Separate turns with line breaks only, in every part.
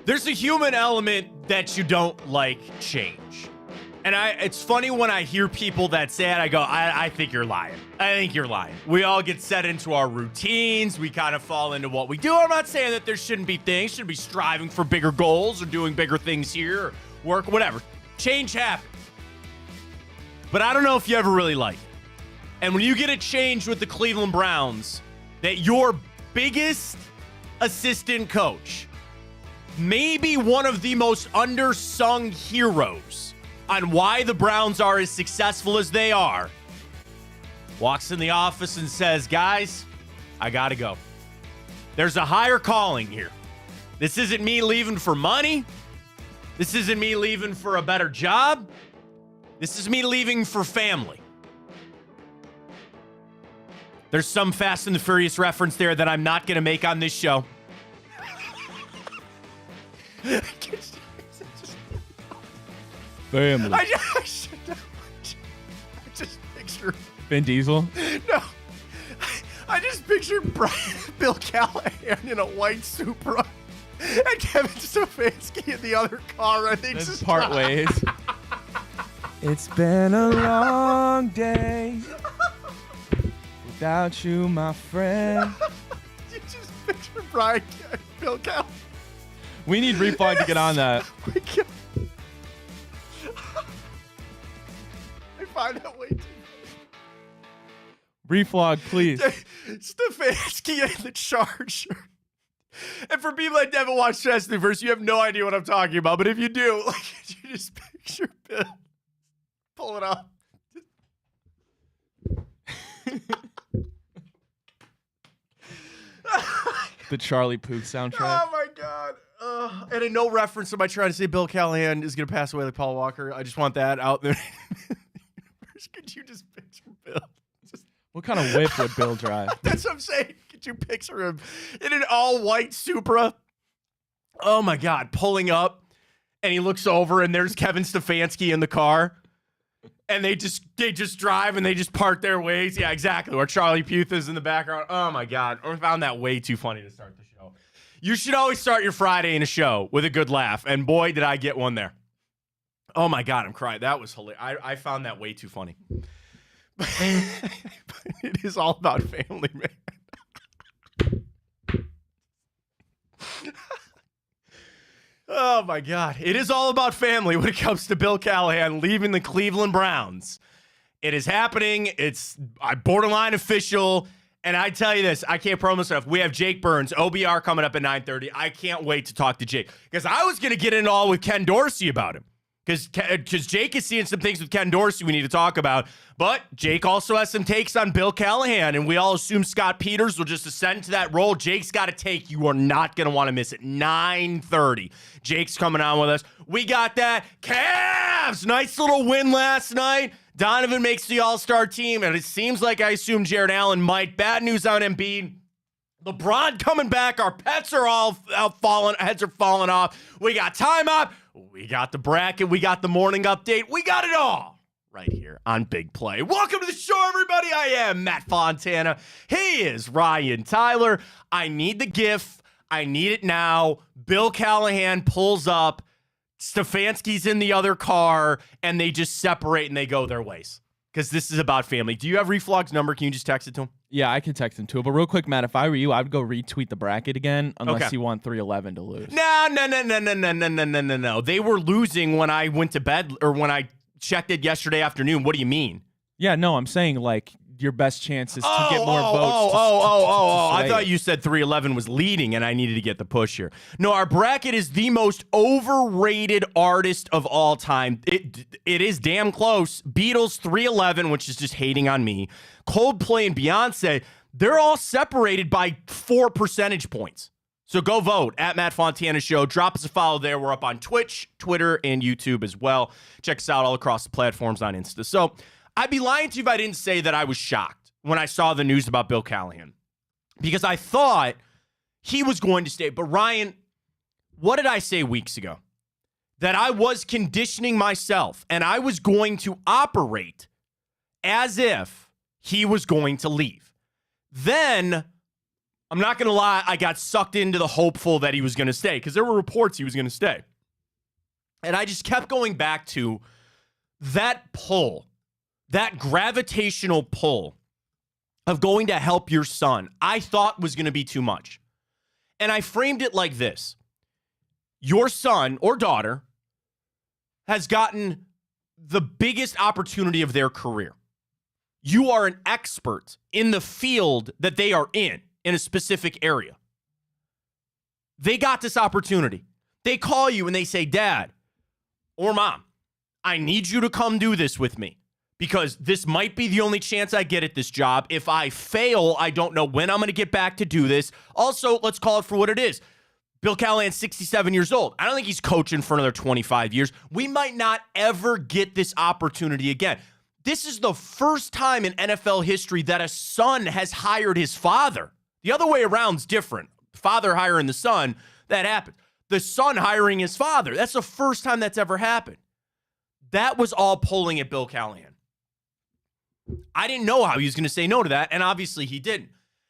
There's a human element that you don't like change. And it's funny when I hear people that say it, I go, I think you're lying. I think you're lying. We all get set into our routines. We kind of fall into what we do. I'm not saying that there shouldn't be things, should be striving for bigger goals or doing bigger things here, or work, whatever. Change happens. But I don't know if you ever really like it. And when you get a change with the Cleveland Browns, that your biggest assistant coach, maybe one of the most undersung heroes on why the Browns are as successful as they are, walks in the office and says, guys, I gotta go. There's a higher calling here. This isn't me leaving for money. This isn't me leaving for a better job. This is me leaving for family. There's some Fast and the Furious reference there that I'm not going to make on this show.
Family.
I just picture
Vin Diesel?
No. I just picture Bill Callahan in a white Supra and Kevin Stefanski in the other car, and they just
part ways. It's been a long day without you, my friend.
You just picture Bill Callahan.
We need Reflog to get on that.
I find that way too.
Reflog, please.
Stefanski in the Charger. And for people that haven't watched Fast and the Furious, you have no idea what I'm talking about. But if you do, like, you just picture Bill. Pull it up.
The Charlie Puth soundtrack.
Oh, my God. And in no reference am I trying to say Bill Callahan is going to pass away like Paul Walker. I just want that out there. Could you just picture Bill?
What kind of whip would Bill drive?
That's what I'm saying. Could you picture him in an all-white Supra? Oh, my God. Pulling up, and he looks over, and there's Kevin Stefanski in the car. And they just drive, and they just part their ways. Yeah, exactly. Where Charlie Puth is in the background. Oh, my God. I found that way too funny to start the show. You should always start your Friday in a show with a good laugh. And, boy, did I get one there. Oh, my God. I'm crying. That was hilarious. I found that way too funny. But it is all about family, man. Oh, my God. It is all about family when it comes to Bill Callahan leaving the Cleveland Browns. It is happening. It's borderline official. And I tell you this, I can't promise enough. We have Jake Burns, OBR, coming up at 9:30. I can't wait to talk to Jake. Because I was going to get in all with Ken Dorsey about him. Because Jake is seeing some things with Ken Dorsey we need to talk about. But Jake also has some takes on Bill Callahan, and we all assume Scott Peters will just ascend to that role. Jake's got a take. You are not going to want to miss it. 9:30. Jake's coming on with us. We got that. Cavs! Nice little win last night. Donovan makes the all-star team, and it seems like I assume Jarrett Alle might. Bad news on Embiid. LeBron coming back. Our pets are all falling. Heads are falling off. We got timeout. We got the bracket. We got the morning update. We got it all right here on Big Play. Welcome to the show, everybody. I am Matt Fontana. He is Ryan Tyler. I need the GIF. I need it now. Bill Callahan pulls up. Stefanski's in the other car, and they just separate and they go their ways. Because this is about family. Do you have Reflog's number? Can you just text it to him?
Yeah, I can text him too. But real quick, Matt, if I were you, I would go retweet the bracket again, unless you want 311 to lose.
No. They were losing when I went to bed, or when I checked it yesterday afternoon. What do you mean?
Yeah, no, I'm saying like your best chances to get more votes.
I thought you said 311 was leading, and I needed to get the push here. No, our bracket is the most overrated artist of all time. It is damn close. Beatles 311, which is just hating on me. Coldplay and Beyonce, they're all separated by 4 percentage points. So go vote at Matt Fontana Show. Drop us a follow there. We're up on Twitch, Twitter, and YouTube as well. Check us out all across the platforms on Insta. So I'd be lying to you if I didn't say that I was shocked when I saw the news about Bill Callahan, because I thought he was going to stay. But Ryan, what did I say weeks ago? That I was conditioning myself and I was going to operate as if he was going to leave. Then I'm not going to lie, I got sucked into the hopeful that he was going to stay because there were reports he was going to stay. And I just kept going back to that pull, that gravitational pull of going to help your son, I thought was going to be too much. And I framed it like this. Your son or daughter has gotten the biggest opportunity of their career. You are an expert in the field that they are in a specific area. They got this opportunity. They call you and they say, Dad or Mom, I need you to come do this with me because this might be the only chance I get at this job. If I fail, I don't know when I'm going to get back to do this. Also, let's call it for what it is. Bill Callahan's 67 years old. I don't think he's coaching for another 25 years. We might not ever get this opportunity again. This is the first time in NFL history that a son has hired his father. The other way around's different. Father hiring the son, that happened. The son hiring his father. That's the first time that's ever happened. That was all pulling at Bill Callahan. I didn't know how he was going to say no to that, and obviously he didn't.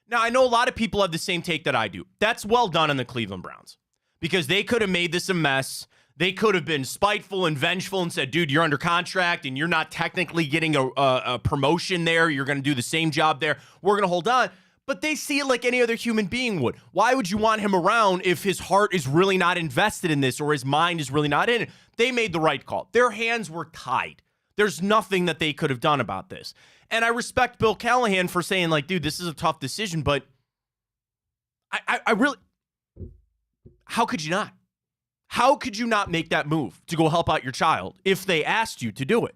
Now, I know a lot of people have the same take that I do. That's well done on the Cleveland Browns because they could have made this a mess. They could have been spiteful and vengeful and said, dude, you're under contract and you're not technically getting a promotion there. You're going to do the same job there. We're going to hold on. But they see it like any other human being would. Why would you want him around if his heart is really not invested in this or his mind is really not in it? They made the right call. Their hands were tied. There's nothing that they could have done about this. And I respect Bill Callahan for saying, like, dude, this is a tough decision, but I really, how could you not? How could you not make that move to go help out your child if they asked you to do it?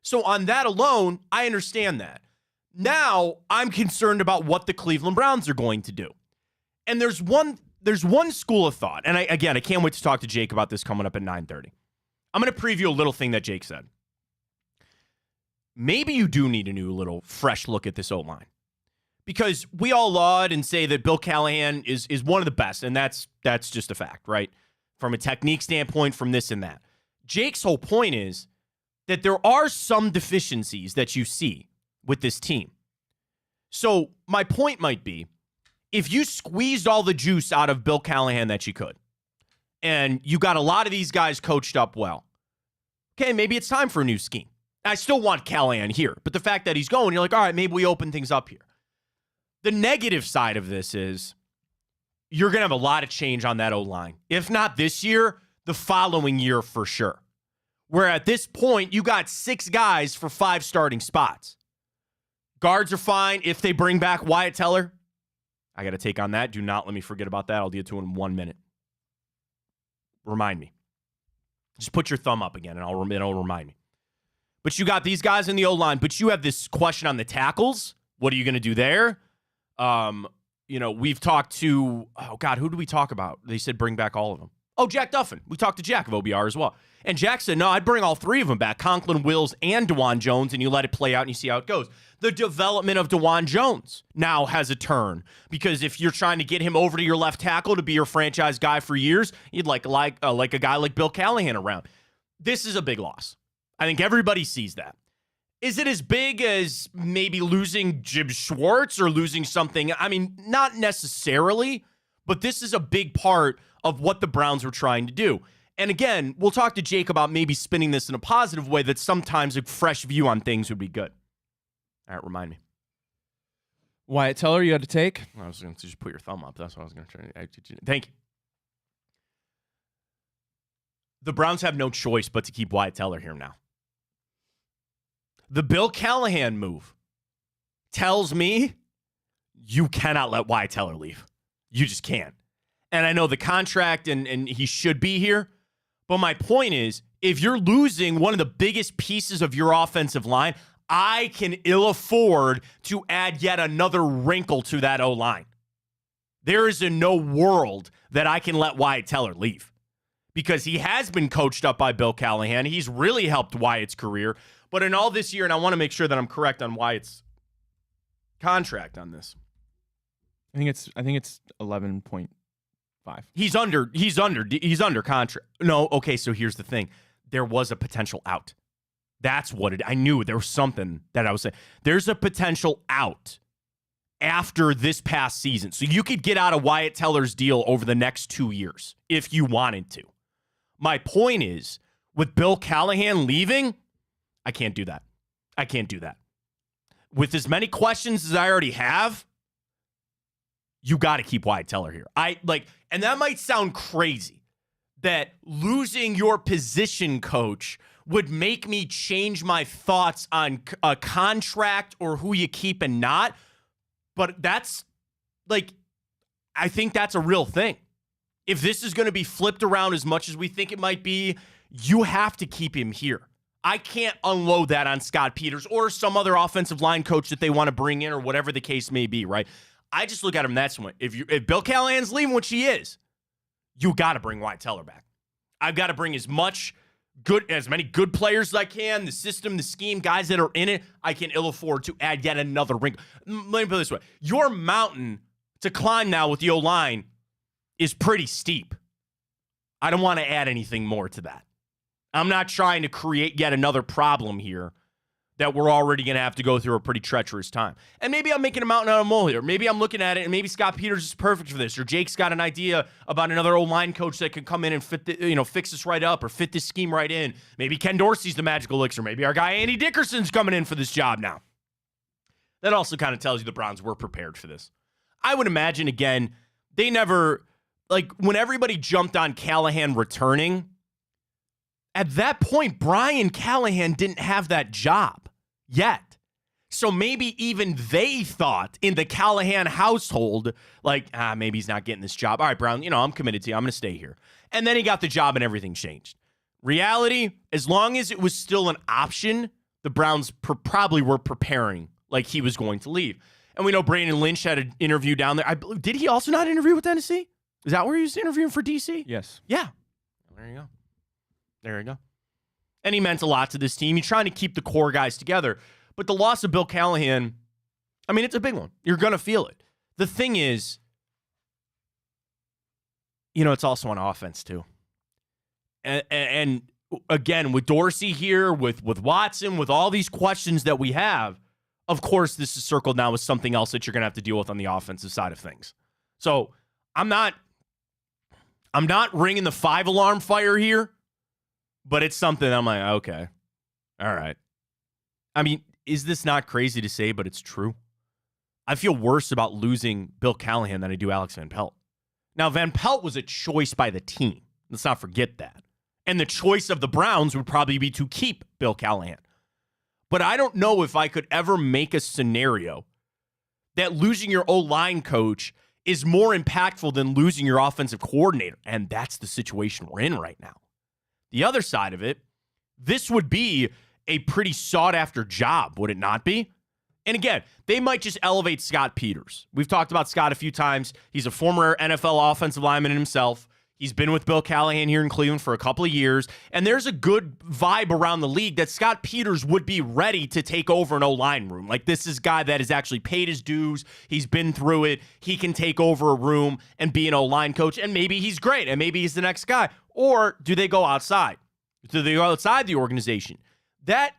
So on that alone, I understand that. Now I'm concerned about what the Cleveland Browns are going to do. And there's one school of thought. And I can't wait to talk to Jake about this coming up at 9:30. I'm going to preview a little thing that Jake said. Maybe you do need a new little fresh look at this O-line. Because we all laud and say that Bill Callahan is one of the best, and that's just a fact, right? From a technique standpoint, from this and that. Jake's whole point is that there are some deficiencies that you see with this team. So my point might be, if you squeezed all the juice out of Bill Callahan that you could, and you got a lot of these guys coached up well, okay, maybe it's time for a new scheme. I still want Callahan here, but the fact that he's going, you're like, all right, maybe we open things up here. The negative side of this is you're going to have a lot of change on that O-line. If not this year, the following year for sure. Where at this point, you got 6 guys for 5 starting spots. Guards are fine if they bring back Wyatt Teller. I got to take on that. Do not let me forget about that. I'll get to it in 1 minute. Remind me. Just put your thumb up again, and it'll remind me. But you got these guys in the O-line, but you have this question on the tackles. What are you going to do there? We've talked to, who do we talk about? They said bring back all of them. Oh, Jack Duffin. We talked to Jack of OBR as well. And Jack said, no, I'd bring all 3 of them back, Conklin, Wills, and DeJuan Jones, and you let it play out and you see how it goes. The development of DeJuan Jones now has a turn because if you're trying to get him over to your left tackle to be your franchise guy for years, you'd like a guy like Bill Callahan around. This is a big loss. I think everybody sees that. Is it as big as maybe losing Jim Schwartz or losing something? I mean, not necessarily, but this is a big part of what the Browns were trying to do. And again, we'll talk to Jake about maybe spinning this in a positive way that sometimes a fresh view on things would be good. All right, remind me.
Wyatt Teller, you had to take?
I was going to just put your thumb up. That's what I was going to try to. Thank you. The Browns have no choice but to keep Wyatt Teller here now. The Bill Callahan move tells me you cannot let Wyatt Teller leave. You just can't. And I know the contract and he should be here. But my point is, if you're losing one of the biggest pieces of your offensive line, I can ill afford to add yet another wrinkle to that O-line. There is in no world that I can let Wyatt Teller leave because he has been coached up by Bill Callahan. He's really helped Wyatt's career. But in all this year, and I want to make sure that I'm correct on Wyatt's contract on this.
I think it's 11.5.
He's under contract. No, okay, so here's the thing. There was a potential out. That's what I knew there was something that I was saying. There's a potential out after this past season. So you could get out of Wyatt Teller's deal over the next 2 years if you wanted to. My point is, with Bill Callahan leaving, I can't do that. I can't do that. With as many questions as I already have, you got to keep Wyatt Teller here. And that might sound crazy that losing your position coach would make me change my thoughts on a contract or who you keep and not. But that's I think that's a real thing. If this is going to be flipped around as much as we think it might be, you have to keep him here. I can't unload that on Scott Peters or some other offensive line coach that they want to bring in or whatever the case may be, right? I just look at him that's one. If Bill Callahan's leaving, which he is, you got to bring Wyatt Teller back. I've got to bring as many good players as I can, the system, the scheme, guys that are in it. I can ill afford to add yet another wrinkle. Let me put it this way. Your mountain to climb now with the O-line is pretty steep. I don't want to add anything more to that. I'm not trying to create yet another problem here that we're already going to have to go through a pretty treacherous time. And maybe I'm making a mountain out of a molehill. Maybe I'm looking at it and maybe Scott Peters is perfect for this, or Jake's got an idea about another O-line coach that can come in and fix this right up or fit this scheme right in. Maybe Ken Dorsey's the magical elixir. Maybe our guy Andy Dickerson's coming in for this job now. That also kind of tells you the Browns were prepared for this. I would imagine, again, they never, when everybody jumped on Callahan returning, at that point, Brian Callahan didn't have that job yet. So maybe even they thought in the Callahan household, maybe he's not getting this job. All right, Brown, I'm committed to you. I'm going to stay here. And then he got the job and everything changed. Reality, as long as it was still an option, the Browns probably were preparing like he was going to leave. And we know Brandon Lynch had an interview down there. Did he also not interview with Tennessee? Is that where he was interviewing for DC?
Yes.
Yeah. There you go. And he meant a lot to this team. You're trying to keep the core guys together. But the loss of Bill Callahan, it's a big one. You're going to feel it. The thing is, it's also on offense too. And again, with Dorsey here, with Watson, with all these questions that we have, of course, this is circled now with something else that you're going to have to deal with on the offensive side of things. So I'm not ringing the 5-alarm fire here, but it's something I'm like, okay, all right. Is this not crazy to say, but it's true? I feel worse about losing Bill Callahan than I do Alex Van Pelt. Now, Van Pelt was a choice by the team. Let's not forget that. And the choice of the Browns would probably be to keep Bill Callahan. But I don't know if I could ever make a scenario that losing your O-line coach is more impactful than losing your offensive coordinator. And that's the situation we're in right now. The other side of it, this would be a pretty sought-after job, would it not be? And again, they might just elevate Scott Peters. We've talked about Scott a few times. He's a former NFL offensive lineman himself. He's been with Bill Callahan here in Cleveland for a couple of years, and there's a good vibe around the league that Scott Peters would be ready to take over an O-line room. This is a guy that has actually paid his dues. He's been through it. He can take over a room and be an O-line coach, and maybe he's great, and maybe he's the next guy. Or do they go outside? Do they go outside the organization? That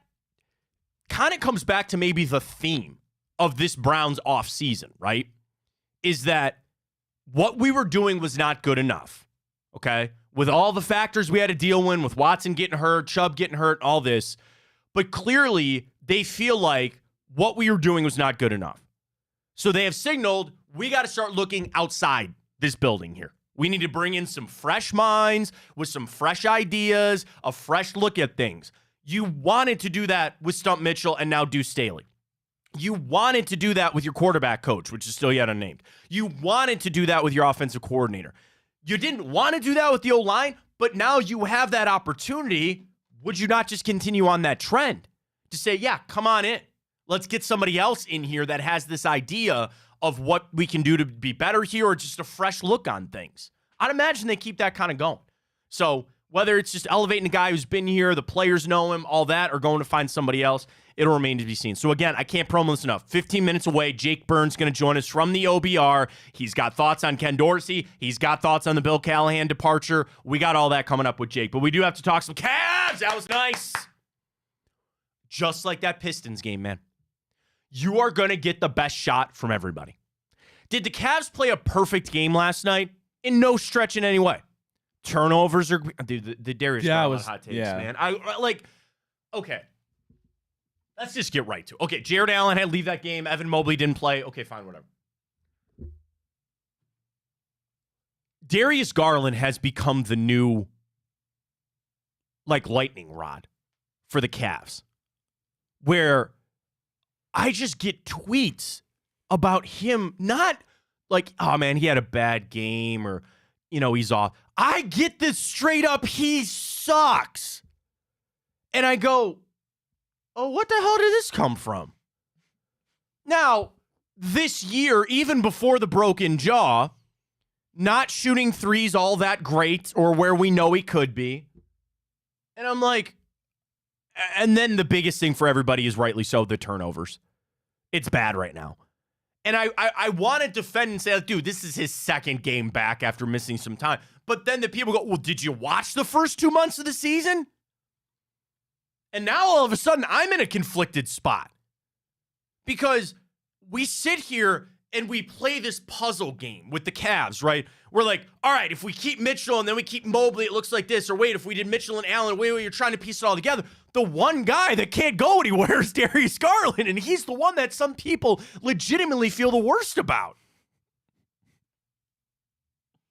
kind of comes back to maybe the theme of this Browns offseason, right? Is that what we were doing was not good enough. Okay, with all the factors we had to deal with Watson getting hurt, Chubb getting hurt, all this. But clearly, they feel like what we were doing was not good enough. So they have signaled, we got to start looking outside this building here. We need to bring in some fresh minds with some fresh ideas, a fresh look at things. You wanted to do that with Stump Mitchell and now Deuce Staley. You wanted to do that with your quarterback coach, which is still yet unnamed. You wanted to do that with your offensive coordinator. You didn't want to do that with the O-line, but now you have that opportunity. Would you not just continue on that trend to say, yeah, come on in. Let's get somebody else in here that has this idea of what we can do to be better here or just a fresh look on things. I'd imagine they keep that kind of going. So whether it's just elevating the guy who's been here, the players know him, all that, or going to find somebody else, it'll remain to be seen. So again, I can't promo this enough. 15 minutes away, Jake Burns going to join us from the OBR. He's got thoughts on Ken Dorsey. He's got thoughts on the Bill Callahan departure. We got all that coming up with Jake. But we do have to talk some Cavs. That was nice. Just like that Pistons game, man. you are going to get the best shot from everybody. Did the Cavs play a perfect game last night? In no stretch in any way. Turnovers are... Dude, the Darius Garland hot takes, man. Okay. Let's just get right to it. Okay, Jarrett Allen had to leave that game. Evan Mobley didn't play. Okay, fine, whatever. Darius Garland has become the new, lightning rod for the Cavs. Where I just get tweets about him not oh, man, he had a bad game or, he's off. I get this straight up, he sucks. And I go, oh, what the hell did this come from? Now, this year, even before the broken jaw, not shooting threes all that great or where we know he could be. And I'm like, and then the biggest thing for everybody is rightly so, the turnovers. It's bad right now. And I want to defend and say, dude, this is his second game back after missing some time. But then the people go, well, did you watch the first 2 months of the season? And now all of a sudden I'm in a conflicted spot. Because we sit here and we play this puzzle game with the Cavs, right? We're like, all right, if we keep Mitchell and then we keep Mobley, it looks like this. Or wait, if we did Mitchell and Allen, wait, you're trying to piece it all together. The one guy that can't go anywhere is Darius Garland, and he's the one that some people legitimately feel the worst about.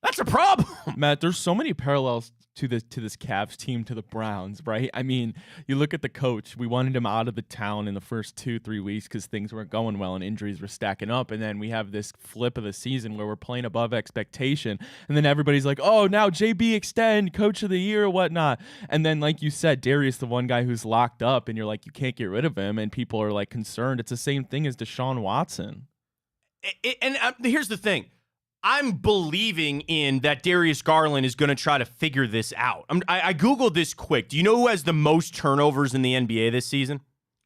That's a problem.
Matt, there's so many parallels to this Cavs team to the Browns, right? I mean, you look at the coach. We wanted him out of the town in the first 2-3 weeks because things weren't going well and injuries were stacking up. And then we have this flip of the season where we're playing above expectation. And then everybody's like, oh, now JB extend, coach of the year or whatnot. And then, like you said, Darius, the one guy who's locked up, and you're like, you can't get rid of him. And people are like concerned. It's the same thing as Deshaun Watson.
Here's the thing. I'm believing in that Darius Garland is going to try to figure this out. I Googled this quick. Do you know who has the most turnovers in the NBA this season?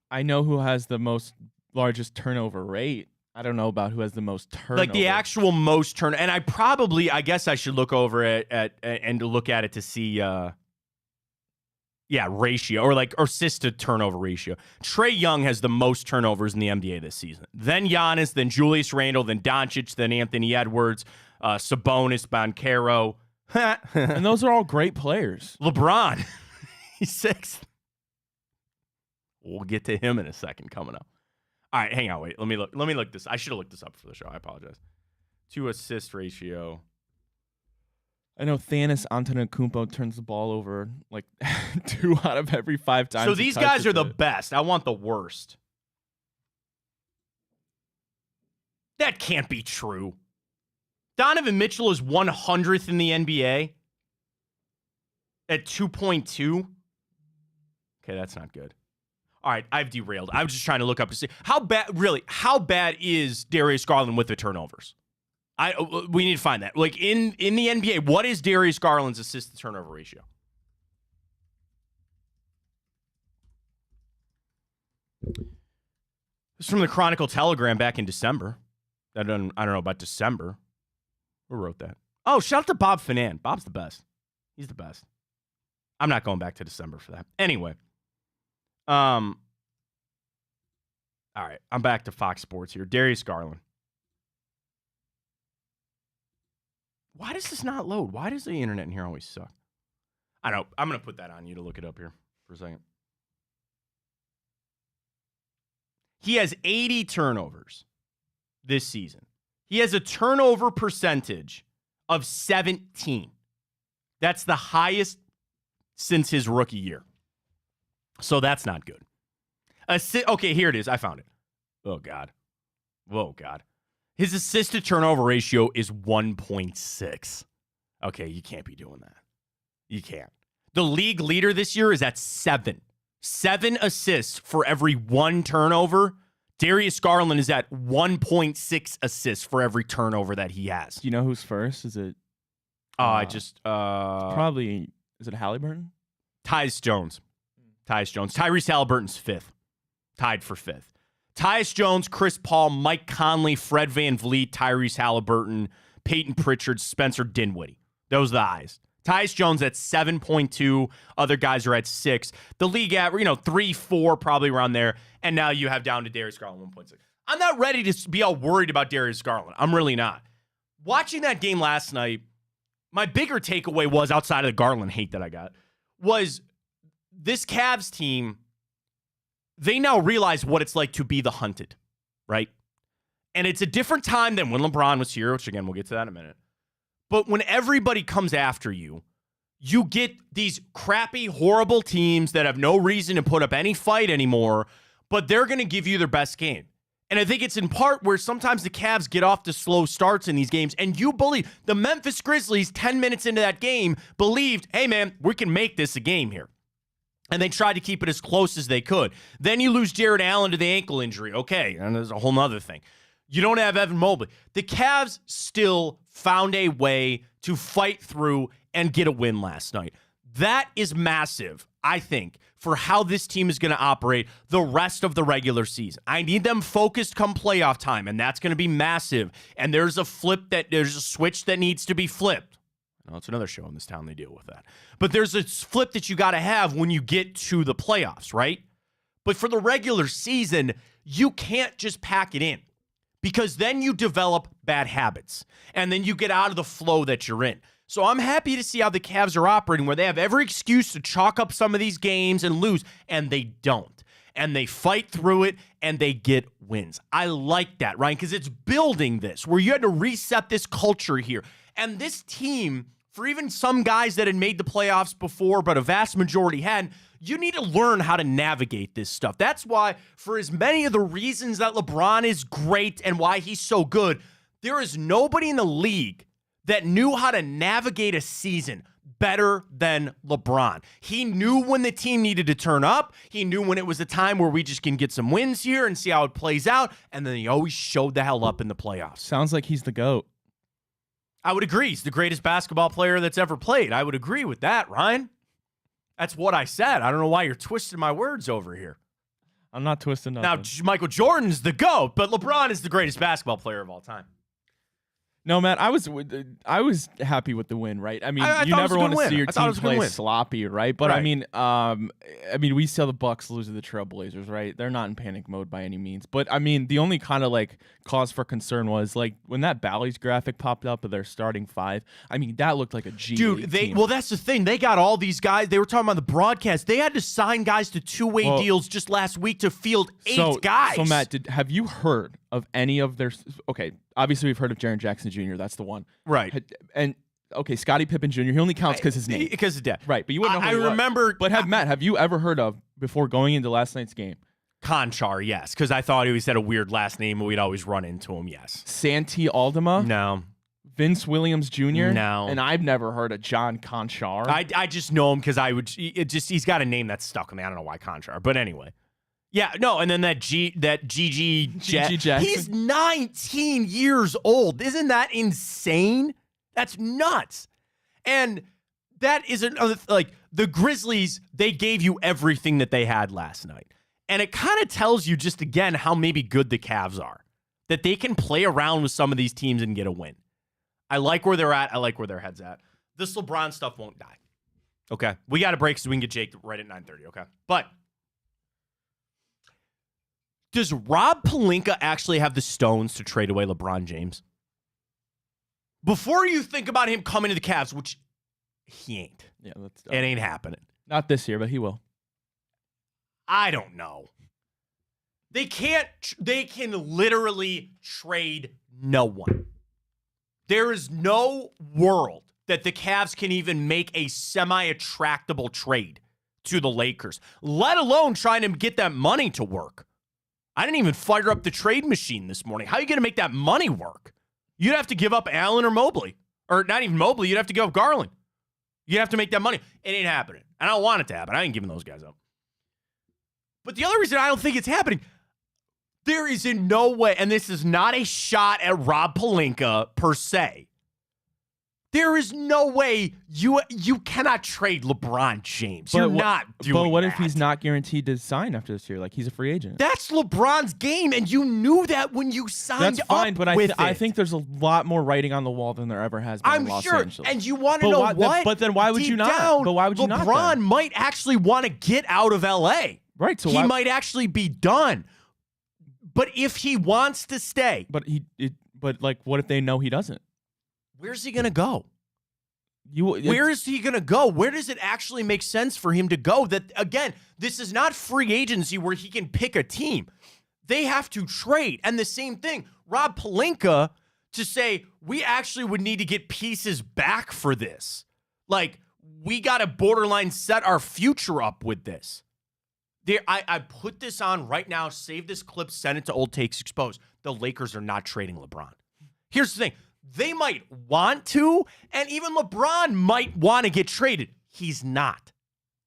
I know who has the largest turnover rate. I don't know about who has the most turnover.
The actual most turn. And I guess I should look over and look at it to see, ratio or assist to turnover ratio. Trae Young has the most turnovers in the NBA this season. Then Giannis, then Julius Randle, then Doncic, then Anthony Edwards, Sabonis, Banchero.
And those are all great players.
LeBron, he's sixth. We'll get to him in a second coming up. All right, hang on, wait. Let me look this. I should have looked this up for the show. I apologize. 2-assist ratio.
I know Thanos Antetokounmpo turns the ball over 2 out of every 5 times.
So these guys are the best. I want the worst. That can't be true. Donovan Mitchell is 100th in the NBA at 2.2. Okay, that's not good. All right, I've derailed. I was just trying to look up to see how bad is Darius Garland with the turnovers? We need to find that. In the NBA, what is Darius Garland's assist to turnover ratio? This is from the Chronicle Telegram back in December. I don't know about December. Who wrote that? Oh, shout out to Bob Finan. Bob's the best. He's the best. I'm not going back to December for that. Anyway. All right, I'm back to Fox Sports here. Darius Garland. Why does this not load? Why does the internet in here always suck? I don't know. I'm going to put that on you to look it up here for a second. He has 80 turnovers this season. He has a turnover percentage of 17. That's the highest since his rookie year. So that's not good. Okay, here it is. I found it. Oh, God. His assist to turnover ratio is 1.6. Okay, you can't be doing that. You can't. The league leader this year is at 7. 7 assists for every 1 turnover. Darius Garland is at 1.6 assists for every turnover that he has.
Do you know who's first? Is it?
Probably.
Is it Halliburton?
Tyus Jones. Tyrese Halliburton's 5th. Tied for 5th. Tyus Jones, Chris Paul, Mike Conley, Fred VanVleet, Tyrese Halliburton, Peyton Pritchard, Spencer Dinwiddie. Those are the highest. Tyus Jones at 7.2. Other guys are at 6. The league at 3, 4, probably around there. And now you have down to Darius Garland 1.6. I'm not ready to be all worried about Darius Garland. I'm really not. Watching that game last night, my bigger takeaway was, outside of the Garland hate that I got, was this Cavs team, they now realize what it's like to be the hunted, right? And it's a different time than when LeBron was here, which, again, we'll get to that in a minute. But when everybody comes after you, you get these crappy, horrible teams that have no reason to put up any fight anymore, but they're going to give you their best game. And I think it's in part where sometimes the Cavs get off to slow starts in these games, and you believe the Memphis Grizzlies, 10 minutes into that game, believed, hey, man, we can make this a game here. And they tried to keep it as close as they could. Then you lose Jarrett Allen to the ankle injury. Okay, and there's a whole nother thing. You don't have Evan Mobley. The Cavs still found a way to fight through and get a win last night. That is massive, I think, for how this team is going to operate the rest of the regular season. I need them focused come playoff time, and that's going to be massive. And there's a switch that needs to be flipped. No, it's another show in this town, they deal with that. But there's a flip that you got to have when you get to the playoffs, right? But for the regular season, you can't just pack it in, because then you develop bad habits, and then you get out of the flow that you're in. So I'm happy to see how the Cavs are operating, where they have every excuse to chalk up some of these games and lose, and they don't. And they fight through it, and they get wins. I like that, Ryan, because it's building this, where you had to reset this culture here. And this team, for even some guys that had made the playoffs before, but a vast majority hadn't, you need to learn how to navigate this stuff. That's why, for as many of the reasons that LeBron is great and why he's so good, there is nobody in the league that knew how to navigate a season better than LeBron. He knew when the team needed to turn up. He knew when it was a time where we just can get some wins here and see how it plays out. And then he always showed the hell up in the playoffs.
Sounds like he's the GOAT.
I would agree. He's the greatest basketball player that's ever played. I would agree with that, Ryan. That's what I said. I don't know why you're twisting my words over here.
I'm not twisting nothing.
Now, Michael Jordan's the GOAT, but LeBron is the greatest basketball player of all time.
No, Matt, I was happy with the win, right? I mean, you never want to see your team play sloppy, right? But right. I mean, we saw the Bucks lose to the Trailblazers, right? They're not in panic mode by any means. But I mean, the only kind of like cause for concern was like when that Bally's graphic popped up of their starting 5. I mean, that looked like a G League team.
Well, that's the thing. They got all these guys. They were talking about the broadcast. They had to sign guys to two-way deals just last week to field 8 guys.
So Matt, have you heard of any of their? Okay, obviously we've heard of Jaren Jackson Jr. That's the one,
right?
And okay, Scottie Pippen Jr. He only counts because his name,
because of death,
right? But you wouldn't know. Who
I remember.
But Matt, have you ever heard of before going into last night's game?
Conchar, yes, because I thought he always had a weird last name, and we'd always run into him. Yes.
Santi Aldama?
No.
Vince Williams Jr.?
No.
And I've never heard of John Conchar.
I just know him because he's got a name that's stuck with me. I don't know why Conchar, but anyway. Yeah, no, and then that Gigi
Jackson.
He's 19 years old. Isn't that insane? That's nuts. And that is another, like, the Grizzlies, they gave you everything that they had last night. And it kind of tells you just, again, how maybe good the Cavs are. That they can play around with some of these teams and get a win. I like where they're at. I like where their head's at. This LeBron stuff won't die. Okay? We got to break so we can get Jake right at 9:30, okay? But does Rob Pelinka actually have the stones to trade away LeBron James? Before you think about him coming to the Cavs, which he ain't.
Yeah, that's
it ain't happening.
Not this year, but he will.
I don't know. They can literally trade no one. There is no world that the Cavs can even make a semi-attractable trade to the Lakers, let alone trying to get that money to work. I didn't even fire up the trade machine this morning. How are you going to make that money work? You'd have to give up Allen or Mobley. Or not even Mobley, you'd have to give up Garland. You'd have to make that money. It ain't happening. I don't want it to happen. I ain't giving those guys up. But the other reason I don't think it's happening, there is in no way, and this is not a shot at Rob Pelinka per se, There is no way you cannot trade LeBron James. You're not doing that.
But what if he's not guaranteed to sign after this year? Like, he's a free agent.
That's LeBron's game, and you knew that when you signed
That's fine,
up
but
with it.
I think there's a lot more writing on the wall than there ever has been in Los Angeles.
And you want to know what?
But then why would you not?
Down,
But why would you not?
LeBron might actually want to get out of L.A.
Right. So
he might actually be done. But if he wants to stay,
but like, what if they know he doesn't?
Where's he gonna go?
Where
is he gonna go? Where does it actually make sense for him to go? That again, this is not free agency where he can pick a team. They have to trade. And the same thing, Rob Pelinka to say we actually would need to get pieces back for this. Like, we got to borderline set our future up with this. I put this on right now, save this clip, send it to Old Takes Exposed. The Lakers are not trading LeBron. Here's the thing. They might want to, and even LeBron might want to get traded. He's not.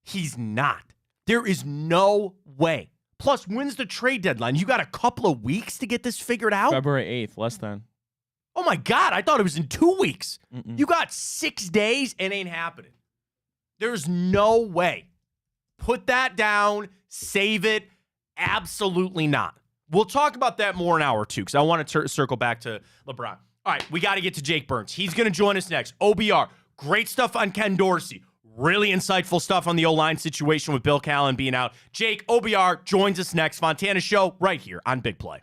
He's not. There is no way. Plus, when's the trade deadline? You got a couple of weeks to get this figured out?
February 8th, less than.
Oh, my God. I thought it was in 2 weeks. You got 6 days. It ain't happening. There's no way. Put that down. Save it. Absolutely not. We'll talk about that more in hour 2 because I want to circle back to LeBron. All right, we got to get to Jake Burns. He's going to join us next. OBR, great stuff on Ken Dorsey. Really insightful stuff on the O-line situation with Bill Callahan being out. Jake, OBR, joins us next. Fontana Show right here on Big Play.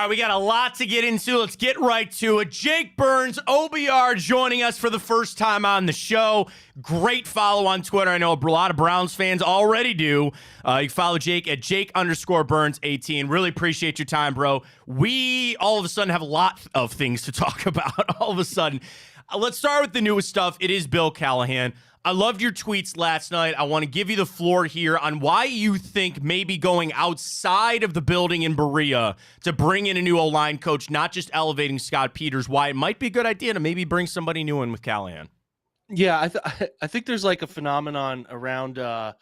right, we got a lot to get into. Let's get right to it. Jake Burns, OBR, joining us for the first time on the show. Great follow on Twitter. I know a lot of Browns fans already do. You can follow Jake at Jake_Burns18. Really appreciate your time, bro. We all of a sudden have a lot of things to talk about. All of a sudden. Let's start with the newest stuff. It is Bill Callahan. I loved your tweets last night. I want to give you the floor here on why you think maybe going outside of the building in Berea to bring in a new O-line coach, not just elevating Scott Peters, why it might be a good idea to maybe bring somebody new in with Callahan.
Yeah, I think there's like a phenomenon around the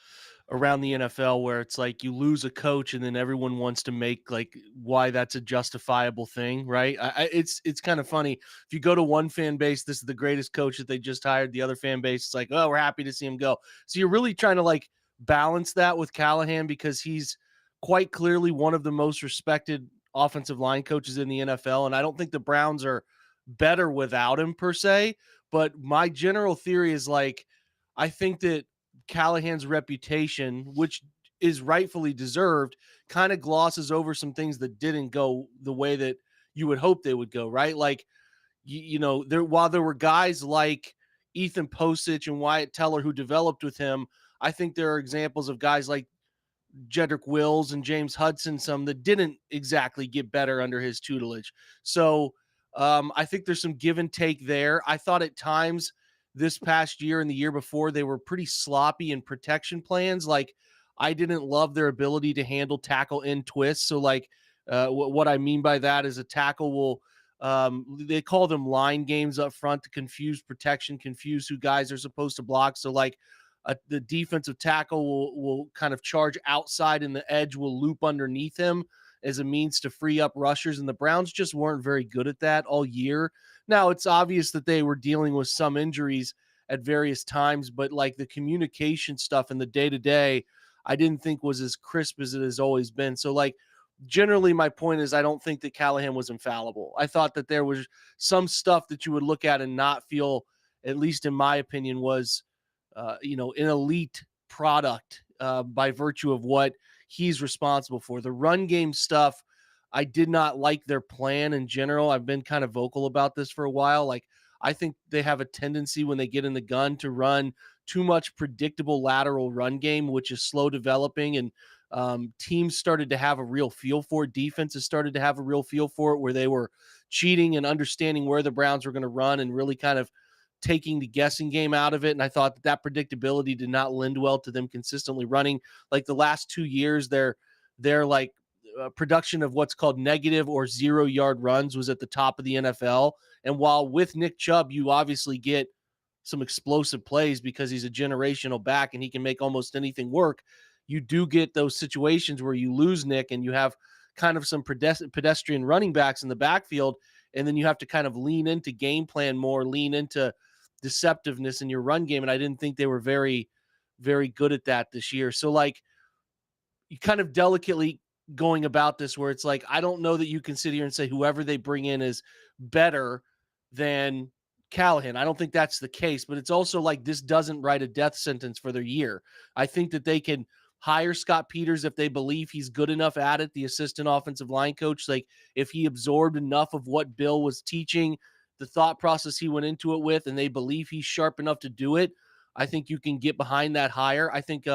NFL where it's like you lose a coach and then everyone wants to make like why that's a justifiable thing, right? It's kind of funny. If you go to one fan base, this is the greatest coach that they just hired. The other fan base, it's like, oh, we're happy to see him go. So you're really trying to like balance that with Callahan because he's quite clearly one of the most respected offensive line coaches in the NFL. And I don't think the Browns are better without him per se. But my general theory is like, I think that Callahan's reputation, which is rightfully deserved, kind of glosses over some things that didn't go the way that you would hope they would go, right? Like, while there were guys like Ethan Posich and Wyatt Teller who developed with him, I think there are examples of guys like Jedrick Wills and James Hudson, some that didn't exactly get better under his tutelage. So I think there's some give and take there. I thought at times this past year and the year before, they were pretty sloppy in protection plans. Like, I didn't love their ability to handle tackle in twists. So, like, what I mean by that is a tackle will, they call them line games up front to confuse protection, confuse who guys are supposed to block. So, like, the defensive tackle will kind of charge outside and the edge will loop underneath him as a means to free up rushers. And the Browns just weren't very good at that all year. Now, it's obvious that they were dealing with some injuries at various times, but like the communication stuff and the day-to-day, I didn't think was as crisp as it has always been. So, like, generally my point is I don't think that Callahan was infallible. I thought that there was some stuff that you would look at and not feel, at least in my opinion, was, an elite product by virtue of what he's responsible for. The run game stuff, I did not like their plan in general. I've been kind of vocal about this for a while. Like, I think they have a tendency when they get in the gun to run too much predictable lateral run game, which is slow developing. And teams started to have a real feel for it. Defenses started to have a real feel for it where they were cheating and understanding where the Browns were going to run and really kind of taking the guessing game out of it. And I thought that predictability did not lend well to them consistently running. Like the last 2 years, they're like, production of what's called negative or 0-yard runs was at the top of the NFL. And while with Nick Chubb, you obviously get some explosive plays because he's a generational back and he can make almost anything work, you do get those situations where you lose Nick and you have kind of some pedestrian running backs in the backfield. And then you have to kind of lean into game plan more, lean into deceptiveness in your run game. And I didn't think they were very, very good at that this year. So, like, you kind of delicately going about this where it's like, I don't know that you can sit here and say whoever they bring in is better than Callahan. I don't think that's the case, but it's also like this doesn't write a death sentence for their year. I think that they can hire Scott Peters if they believe he's good enough at it, the assistant offensive line coach. Like, if he absorbed enough of what Bill was teaching, the thought process he went into it with, and they believe he's sharp enough to do it, I think you can get behind that hire. I think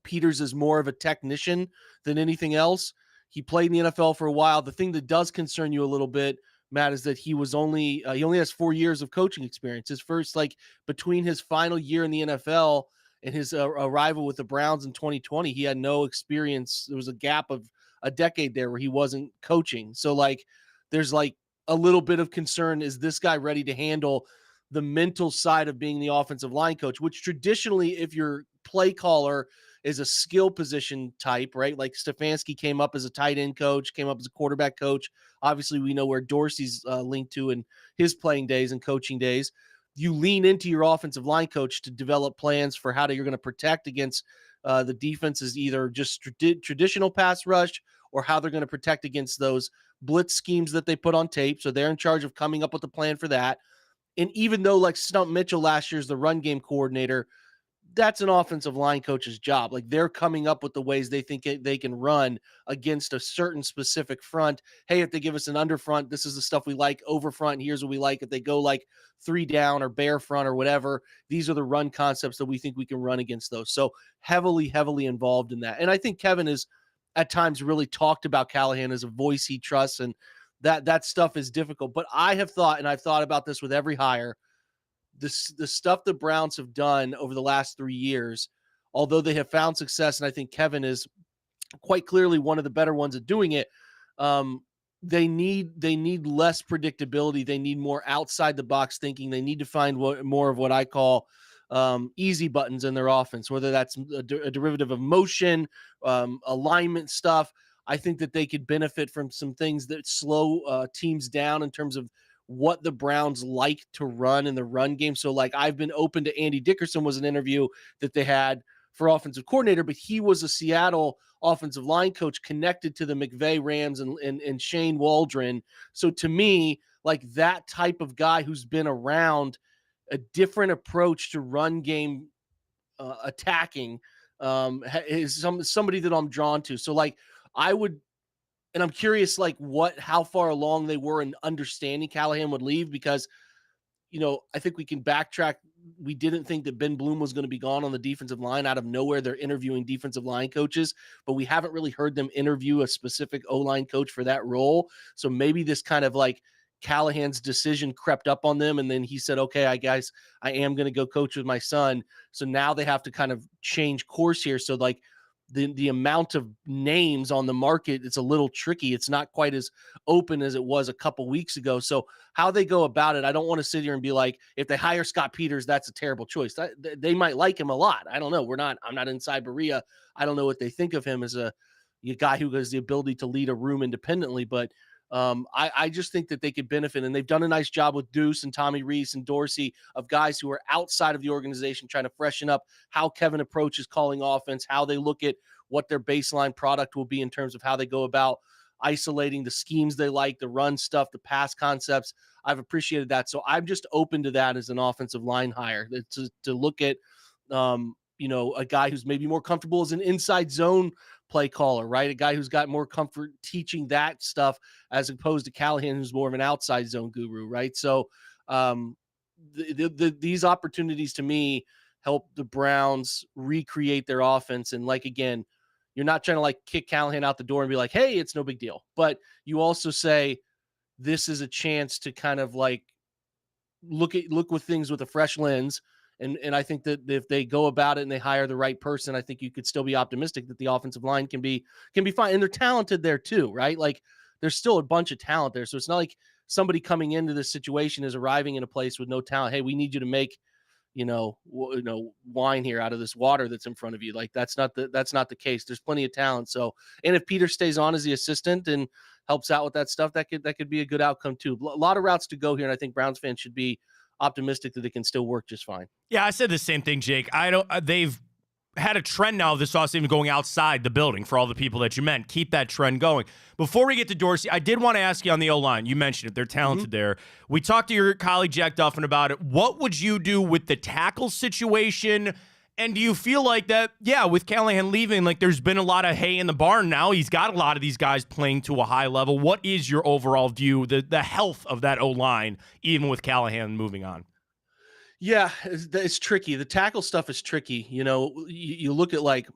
Peters is more of a technician than anything else. He played in the NFL for a while. The thing that does concern you a little bit, Matt, is that he only has 4 years of coaching experience. His first, like, between his final year in the NFL and his arrival with the Browns in 2020, he had no experience. There was a gap of a decade there where he wasn't coaching. So, like, there's like a little bit of concern. Is this guy ready to handle the mental side of being the offensive line coach, which traditionally, if your play caller is a skill position type, right? Like Stefanski came up as a tight end coach, came up as a quarterback coach. Obviously, we know where Dorsey's linked to in his playing days and coaching days. You lean into your offensive line coach to develop plans for how you're going to protect against the defense's either just traditional pass rush or how they're going to protect against those blitz schemes that they put on tape. So they're in charge of coming up with a plan for that. And even though, like, Stump Mitchell last year is the run game coordinator, that's an offensive line coach's job. Like they're coming up with the ways they think they can run against a certain specific front. Hey, if they give us an under front, this is the stuff we like. Over front, here's what we like. If they go like 3 down or bear front or whatever, these are the run concepts that we think we can run against those. So heavily involved in that. And I think Kevin is at times really talked about Callahan as a voice he trusts, and that stuff is difficult. But I have thought, and I've thought about this with every hire, the stuff the Browns have done over the last 3 years, although they have found success, and I think Kevin is quite clearly one of the better ones at doing it. They need less predictability. They need more outside the box thinking. They need to find more of what I call easy buttons in their offense, whether that's a derivative of motion, alignment stuff. I think that they could benefit from some things that slow teams down in terms of what the Browns like to run in the run game. So like I've been open to Andy Dickerson was an interview that they had for offensive coordinator, but he was a Seattle offensive line coach connected to the McVay Rams and Shane Waldron. So to me, like that type of guy who's been around a different approach to run game attacking is somebody that I'm drawn to. So like I would, and I'm curious, like how far along they were in understanding Callahan would leave, because, I think we can backtrack. We didn't think that Ben Bloom was going to be gone on the defensive line. Out of nowhere, they're interviewing defensive line coaches, but we haven't really heard them interview a specific O-line coach for that role. So maybe this kind of like Callahan's decision crept up on them. And then he said, okay, I am going to go coach with my son. So now they have to kind of change course here. So like, the amount of names on the market, it's a little tricky. It's not quite as open as it was a couple weeks ago. So how they go about it, I don't want to sit here and be like, if they hire Scott Peters, that's a terrible choice. They might like him a lot. I don't know. I'm not inside Berea. I don't know what they think of him as a guy who has the ability to lead a room independently, but I just think that they could benefit, and they've done a nice job with Deuce and Tommy Reese and Dorsey of guys who are outside of the organization trying to freshen up how Kevin approaches calling offense, how they look at what their baseline product will be in terms of how they go about isolating the schemes they like, the run stuff, the pass concepts. I've appreciated that. So I'm just open to that as an offensive line hire, to look at, a guy who's maybe more comfortable as an inside zone play caller, right? A guy who's got more comfort teaching that stuff as opposed to Callahan, who's more of an outside zone guru, right? So these opportunities to me help the Browns recreate their offense. And like, again, you're not trying to like kick Callahan out the door and be like, hey, it's no big deal. But you also say, this is a chance to kind of like look with things with a fresh lens. And I think that if they go about it and they hire the right person, I think you could still be optimistic that the offensive line can be fine. And they're talented there too, right? Like there's still a bunch of talent there. So it's not like somebody coming into this situation is arriving in a place with no talent. Hey, we need you to make, wine here out of this water that's in front of you. Like that's not the case. There's plenty of talent. So, and if Peter stays on as the assistant and helps out with that stuff, that could be a good outcome too. A lot of routes to go here. And I think Browns fans should be optimistic that it can still work just fine.
Yeah, I said the same thing, Jake. They've had a trend now this offseason going outside the building for all the people that you meant. Keep that trend going. Before we get to Dorsey, I did want to ask you on the O-line. You mentioned it. They're talented there. We talked to your colleague Jack Duffin about it. What would you do with the tackle situation? And do you feel like that, with Callahan leaving, like there's been a lot of hay in the barn now. He's got a lot of these guys playing to a high level. What is your overall view, the health of that O-line, even with Callahan moving on?
Yeah, it's tricky. The tackle stuff is tricky. You look at like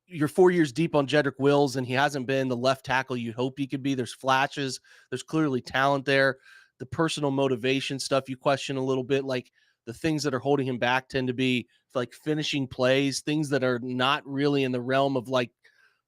you're 4 years deep on Jedrick Wills, and he hasn't been the left tackle you hope he could be. There's flashes. There's clearly talent there. The personal motivation stuff you question a little bit. Like the things that are holding him back tend to be like finishing plays, things that are not really in the realm of like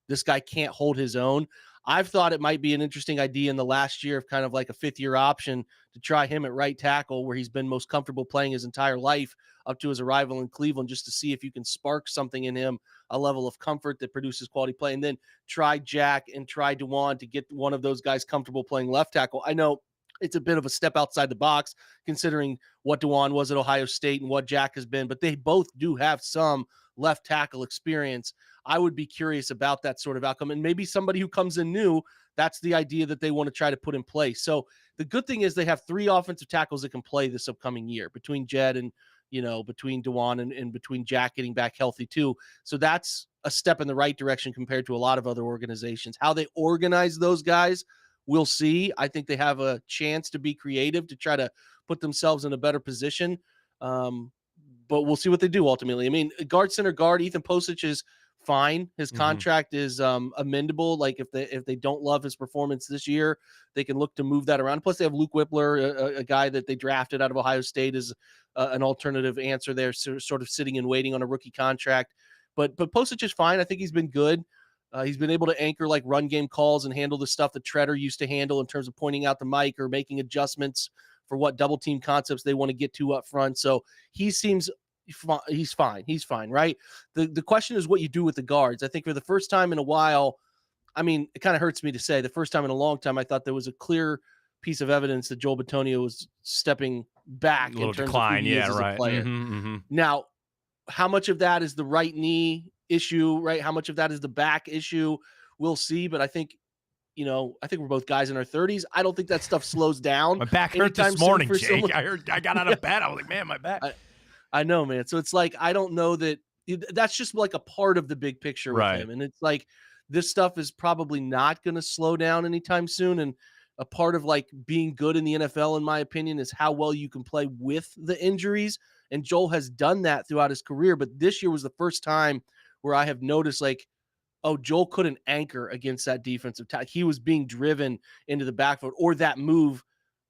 this guy can't hold his own. I've thought it might be an interesting idea in the last year of kind of like a 5th-year option to try him at right tackle, where he's been most comfortable playing his entire life up to his arrival in Cleveland, just to see if you can spark something in him, a level of comfort that produces quality play. And then try Jack and try Dewan to get one of those guys comfortable playing left tackle. I know it's a bit of a step outside the box considering what Dewan was at Ohio State and what Jack has been, but they both do have some left tackle experience. I would be curious about that sort of outcome. And maybe somebody who comes in new, that's the idea that they want to try to put in place. So the good thing is they have 3 offensive tackles that can play this upcoming year between Jed and between Dewan and between Jack getting back healthy too. So that's a step in the right direction compared to a lot of other organizations. How they organize those guys, we'll see. I think they have a chance to be creative to try to put themselves in a better position. But we'll see what they do ultimately. I mean, center guard, Ethan Posich is fine. His contract is amendable. Like if they don't love his performance this year, they can look to move that around. Plus, they have Luke Whippler, a guy that they drafted out of Ohio State, as an alternative answer there, sort of sitting and waiting on a rookie contract. But Posich is fine. I think he's been good. He's been able to anchor like run game calls and handle the stuff that Treader used to handle in terms of pointing out the mic or making adjustments for what double team concepts they want to get to up front. So he's fine. He's fine, right? The question is what you do with the guards. I think for the first time in a while, I mean, it kind of hurts me to say, the first time in a long time, I thought there was a clear piece of evidence that Joel Bitonio was stepping back in terms
decline.
of who he is as a player. Now, how much of that is the right knee issue, right? How much of that is the back issue? We'll see. But I think we're both guys in our 30s. I don't think that stuff slows down.
My back hurt this morning, Jake. I got out of bed. I was like, man, my back.
I know, man. So it's like, I don't know that that's just like a part of the big picture with him. And it's like, this stuff is probably not going to slow down anytime soon. And a part of like being good in the NFL, in my opinion, is how well you can play with the injuries. And Joel has done that throughout his career. But this year was the first time where I have noticed like, oh, Joel couldn't anchor against that defensive tackle. He was being driven into the backfield, or that move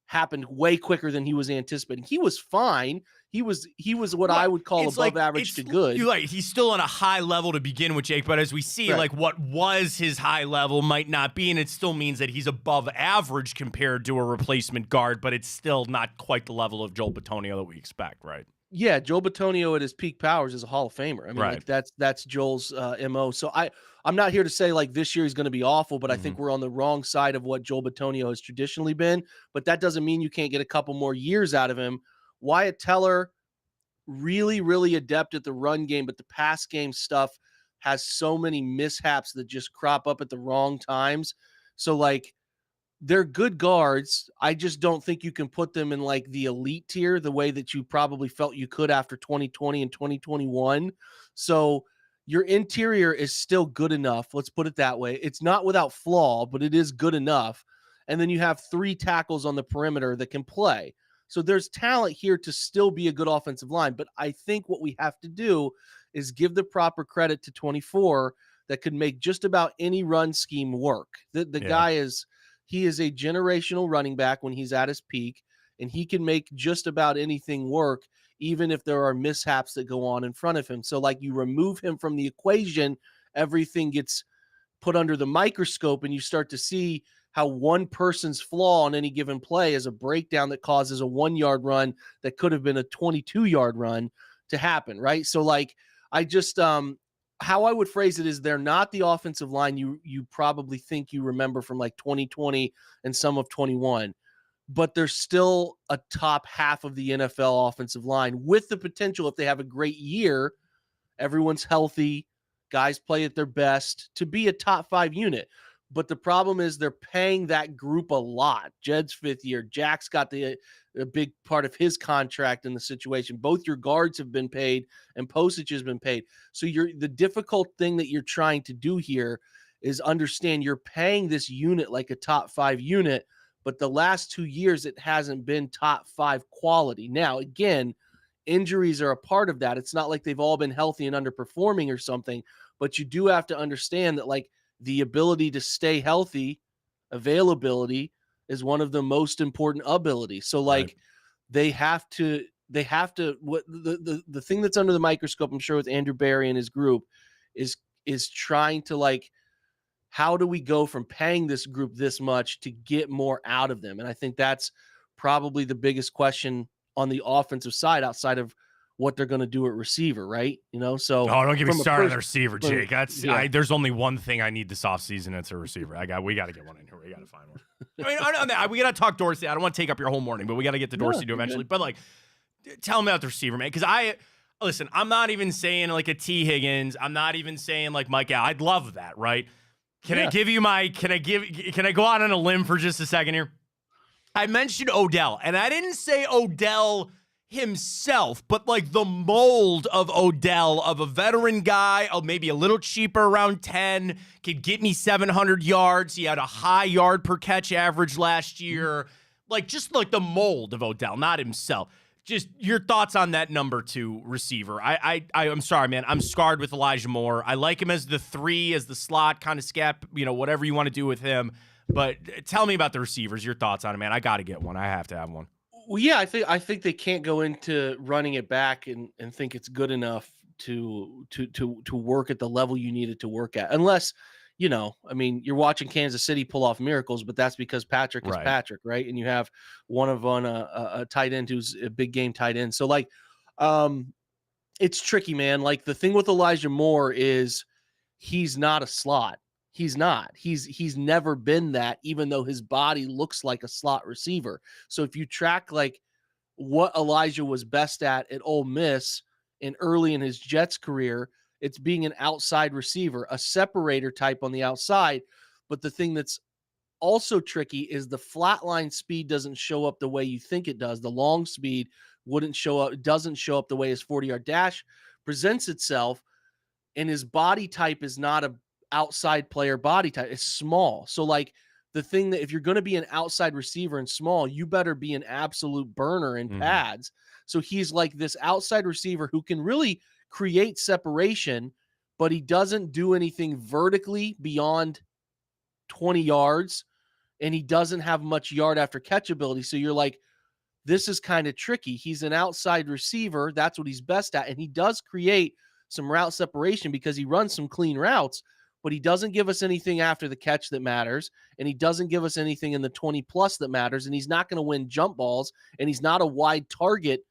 happened way quicker than he was anticipating. He was fine. He was what I would call above average to good.
You're right. He's still on a high level to begin with, Jake. But as we see, like what was his high level might not be, and it still means that he's above average compared to a replacement guard. But it's still not quite the level of Joel Bitonio that we expect, right?
Yeah, Joel Bitonio at his peak powers is a Hall of Famer. I mean, like that's Joel's MO. So I'm not here to say like this year he's going to be awful, but I think we're on the wrong side of what Joel Bitonio has traditionally been. But that doesn't mean you can't get a couple more years out of him. Wyatt Teller, really, really adept at the run game, but the pass game stuff has so many mishaps that just crop up at the wrong times. So like, they're good guards. I just don't think you can put them in like the elite tier the way that you probably felt you could after 2020 and 2021. So your interior is still good enough. Let's put it that way. It's not without flaw, but it is good enough. And then you have 3 tackles on the perimeter that can play. So there's talent here to still be a good offensive line. But I think what we have to do is give the proper credit to 24 that could make just about any run scheme work. The guy is... He is a generational running back when he's at his peak, and he can make just about anything work, even if there are mishaps that go on in front of him. So like, you remove him from the equation, everything gets put under the microscope, and you start to see how one person's flaw on any given play is a breakdown that causes a 1-yard run that could have been a 22-yard run to happen, right? So like, I just how I would phrase it is, they're not the offensive line you probably think you remember from like 2020 and some of 21, but they're still a top half of the NFL offensive line with the potential, if they have a great year, everyone's healthy, guys play at their best, to be a top 5 unit. But the problem is they're paying that group a lot. Jed's 5th year. Jack's got a big part of his contract in the situation. Both your guards have been paid and Postage has been paid. So the difficult thing that you're trying to do here is understand you're paying this unit like a top 5 unit, but the last 2 years it hasn't been top 5 quality. Now, again, injuries are a part of that. It's not like they've all been healthy and underperforming or something, but you do have to understand that like, the ability to stay healthy, availability, is one of the most important abilities. So like, they have to what the thing that's under the microscope, I'm sure, with Andrew Barry and his group is trying to like, how do we go from paying this group this much to get more out of them? And I think that's probably the biggest question on the offensive side, outside of what they're going to do at receiver, right? So
don't get me started on the receiver, Jake. There's only one thing I need this offseason. It's a receiver. We got to get one in here. We got to find one. We got to talk Dorsey. I don't want to take up your whole morning, but we got to get to Dorsey too eventually. But like, tell me about the receiver, man. Because listen, I'm not even saying like a T. Higgins. I'm not even saying like Mike Allen. I'd love that, right? Can I go out on a limb for just a second here? I mentioned Odell, and I didn't say Odell himself, but like the mold of Odell, of a veteran guy, maybe a little cheaper, around 10, could get me 700 yards. He had a high yard per catch average last year. Like, just like the mold of Odell, not himself. Just your thoughts on that number 2 receiver. I'm sorry, man. I'm scarred with Elijah Moore. I like him as the 3, as the slot kind of scat, whatever you want to do with him. But tell me about the receivers. Your thoughts on it, man. I got to get one. I have to have one.
Well, yeah, I think they can't go into running it back and think it's good enough to work at the level you need it to work at, unless I mean, you're watching Kansas City pull off miracles, but that's because Patrick is Patrick, right? And you have one of a tight end who's a big game tight end. So like, it's tricky, man. Like the thing with Elijah Moore is he's not a slot. He's not. He's never been that, even though his body looks like a slot receiver. So if you track like what Elijah was best at Ole Miss and early in his Jets career, it's being an outside receiver, a separator type on the outside. But the thing that's also tricky is the flatline speed doesn't show up the way you think it does. The long speed doesn't show up the way his 40-yard dash presents itself. And his body type is not a outside player body type. It's small. So like the thing that if you're going to be an outside receiver and small, you better be an absolute burner in pads. So he's like this outside receiver who can really create separation, but he doesn't do anything vertically beyond 20 yards, and he doesn't have much yard after catch ability. So you're like, this is kind of tricky. He's an outside receiver. That's what he's best at. And he does create some route separation because he runs some clean routes, but he doesn't give us anything after the catch that matters. And he doesn't give us anything in the 20 plus that matters. And he's not going to win jump balls. And he's not a wide target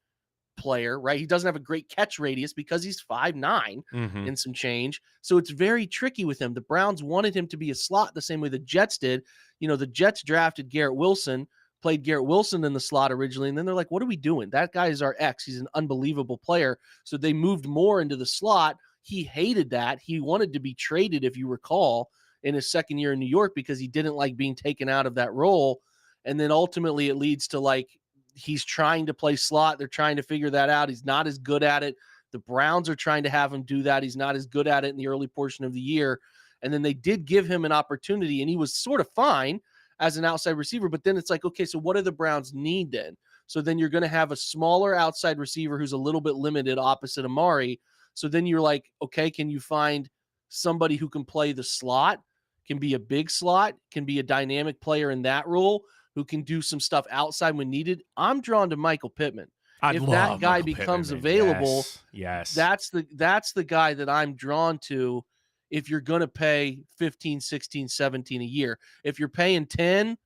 player, right? He doesn't have a great catch radius because he's 5'9" and some change. So it's very tricky with him. The Browns wanted him to be a slot the same way the Jets did. The Jets drafted Garrett Wilson, played Garrett Wilson in the slot originally, and then they're like, what are we doing? That guy is our X. He's an unbelievable player. So they moved more into the slot. He hated that. He wanted to be traded, if you recall, in his second year in New York because he didn't like being taken out of that role. And then ultimately it leads to like, he's trying to play slot. They're trying to figure that out. He's not as good at it. The Browns are trying to have him do that. He's not as good at it in the early portion of the year. And then they did give him an opportunity, and he was sort of fine as an outside receiver. But then it's like, okay, so what do the Browns need then? So then you're going to have a smaller outside receiver who's a little bit limited opposite Amari. So then you're like, okay, can you find somebody who can play the slot, can be a big slot, can be a dynamic player in that role, who can do some stuff outside when needed? I'm drawn to Michael Pittman. If that guy becomes available,
yes,
that's the guy that I'm drawn to if you're going to pay 15, 16, 17 a year. If you're paying 10,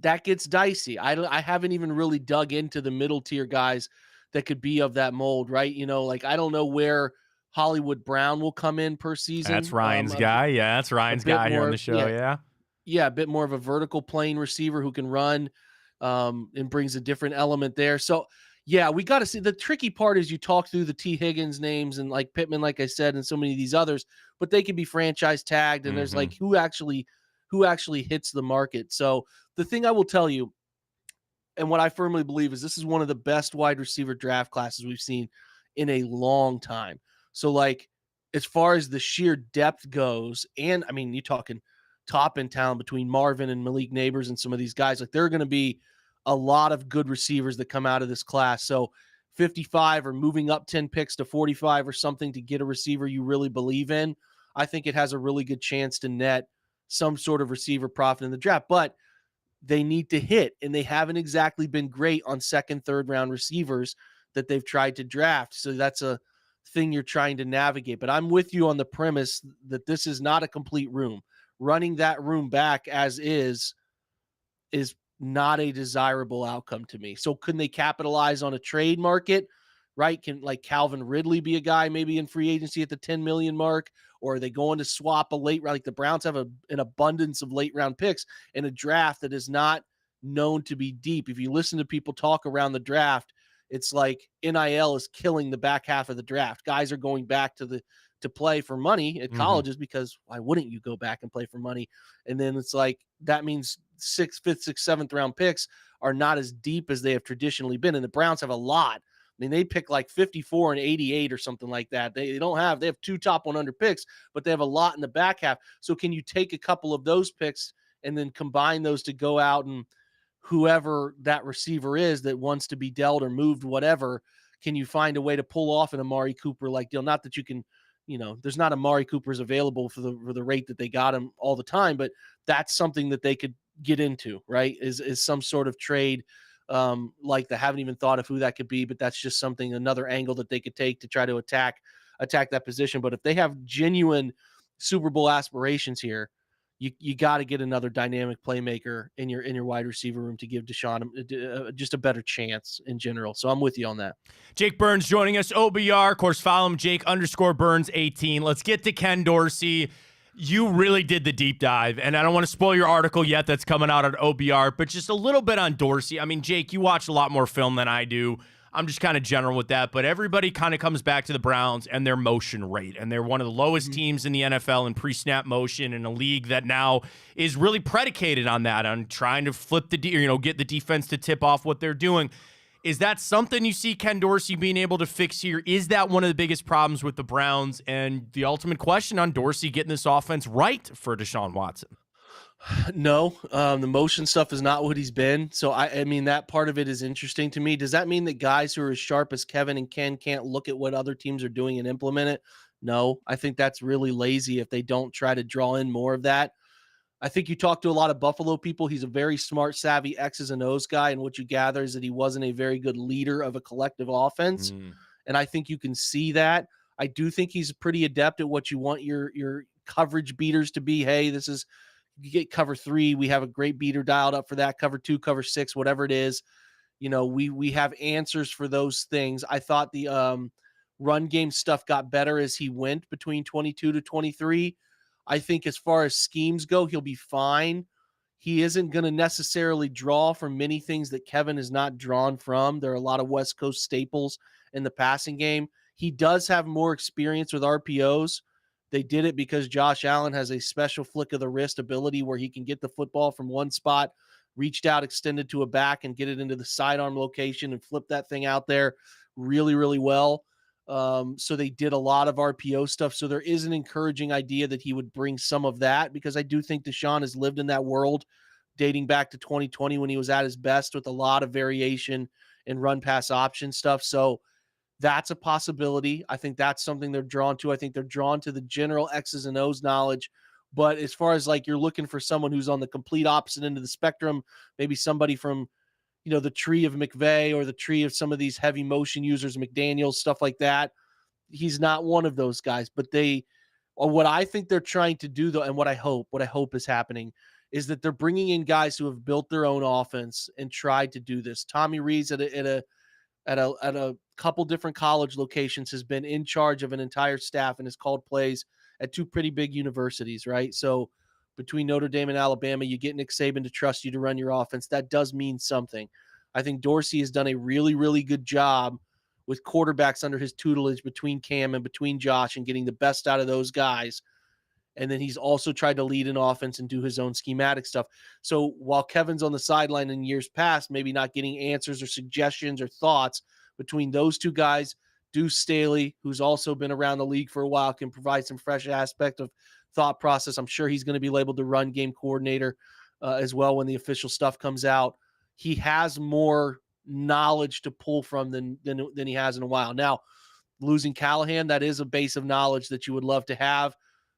that gets dicey. I haven't even really dug into the middle tier guys that could be of that mold, right? Like I don't know where Hollywood Brown will come in per season.
That's Ryan's guy. Yeah, that's Ryan's guy here on the show. Yeah,
a bit more of a vertical plane receiver who can run and brings a different element there. So, yeah, we got to see. The tricky part is you talk through the T. Higgins names and like Pittman, like I said, and so many of these others, but they can be franchise tagged, and there's like who actually hits the market. So the thing I will tell you, and what I firmly believe, is this is one of the best wide receiver draft classes we've seen in a long time. So like as far as the sheer depth goes, and I mean, you're talking top end talent between Marvin and Malik Neighbors and some of these guys, like there are going to be a lot of good receivers that come out of this class. So 55 or moving up 10 picks to 45 or something to get a receiver you really believe in, I think it has a really good chance to net some sort of receiver profit in the draft. But they need to hit, and they haven't exactly been great on second, third round receivers that they've tried to draft. So that's a thing you're trying to navigate. But I'm with you on the premise that this is not a complete room. Running that room back as is not a desirable outcome to me. So couldn't they capitalize on a trade market, right? Can like Calvin Ridley be a guy maybe in free agency at the 10 million mark? Or are they going to swap a late round? Like the Browns have an abundance of late round picks in a draft that is not known to be deep. If you listen to people talk around the draft, it's like NIL is killing the back half of the draft. Guys are going back to play for money at colleges because why wouldn't you go back and play for money? And then it's like, that means sixth, fifth, sixth, seventh round picks are not as deep as they have traditionally been. And the Browns have a lot. I mean, they pick like 54 and 88 or something like that. They have 2 top 100 picks, but they have a lot in the back half. So can you take a couple of those picks and then combine those to go out and whoever that receiver is that wants to be dealt or moved, whatever, can you find a way to pull off an Amari Cooper like deal? Not that you can, there's not Amari Coopers available for the rate that they got him all the time, but that's something that they could get into, right? Is some sort of trade like that. Haven't even thought of who that could be, but that's just something, another angle that they could take to try to attack that position. But if they have genuine Super Bowl aspirations here, you got to get another dynamic playmaker in your wide receiver room to give Deshaun just a better chance in general. So I'm with you on that.
Jake Burns joining us, OBR. Of course, follow him, Jake_Burns18. Let's get to Ken Dorsey. You really did the deep dive, and I don't want to spoil your article yet that's coming out at OBR, but just a little bit on Dorsey. I mean, Jake, you watch a lot more film than I do. I'm just kind of general with that, but everybody kind of comes back to the Browns and their motion rate, and they're one of the lowest teams in the NFL in pre-snap motion in a league that now is really predicated on that, on trying to flip get the defense to tip off what they're doing. Is that something you see Ken Dorsey being able to fix here? Is that one of the biggest problems with the Browns? And the ultimate question on Dorsey getting this offense right for Deshaun Watson?
No, the motion stuff is not what he's been. So, I mean, that part of it is interesting to me. Does that mean that guys who are as sharp as Kevin and Ken can't look at what other teams are doing and implement it? No, I think that's really lazy if they don't try to draw in more of that. I think you talk to a lot of Buffalo people. He's a very smart, savvy X's and O's guy. And what you gather is that he wasn't a very good leader of a collective offense. And I think you can see that. I do think he's pretty adept at what you want your coverage beaters to be. Hey, this is, you get cover 3. We have a great beater dialed up for that. Cover 2, cover 6, whatever it is. We have answers for those things. I thought the run game stuff got better as he went between 22 to 23. I think as far as schemes go, he'll be fine. He isn't going to necessarily draw from many things that Kevin is not drawn from. There are a lot of West Coast staples in the passing game. He does have more experience with RPOs. They did it because Josh Allen has a special flick of the wrist ability where he can get the football from one spot, reached out, extended to a back, and get it into the sidearm location and flip that thing out there really, really well. So they did a lot of RPO stuff. So there is an encouraging idea that he would bring some of that, because I do think Deshaun has lived in that world dating back to 2020 when he was at his best with a lot of variation and run pass option stuff. So that's a possibility. I think that's something they're drawn to. I think they're drawn to the general X's and O's knowledge. But as far as like you're looking for someone who's on the complete opposite end of the spectrum, maybe somebody from the tree of McVay or the tree of some of these heavy motion users, McDaniels, stuff like that. He's not one of those guys, but what I think they're trying to do though, and what I hope is happening is that they're bringing in guys who have built their own offense and tried to do this. Tommy Rees at a couple different college locations has been in charge of an entire staff and has called plays at 2 pretty big universities, right? So between Notre Dame and Alabama, you get Nick Saban to trust you to run your offense. That does mean something. I think Dorsey has done a really, really good job with quarterbacks under his tutelage between Cam and between Josh and getting the best out of those guys. And then he's also tried to lead an offense and do his own schematic stuff. So while Kevin's on the sideline in years past, maybe not getting answers or suggestions or thoughts, between those two guys, Deuce Staley, who's also been around the league for a while, can provide some fresh aspect of thought process. I'm sure he's going to be labeled the run game coordinator as well when the official stuff comes out. He has more knowledge to pull from than he has in a while. Now, losing Callahan, that is a base of knowledge that you would love to have.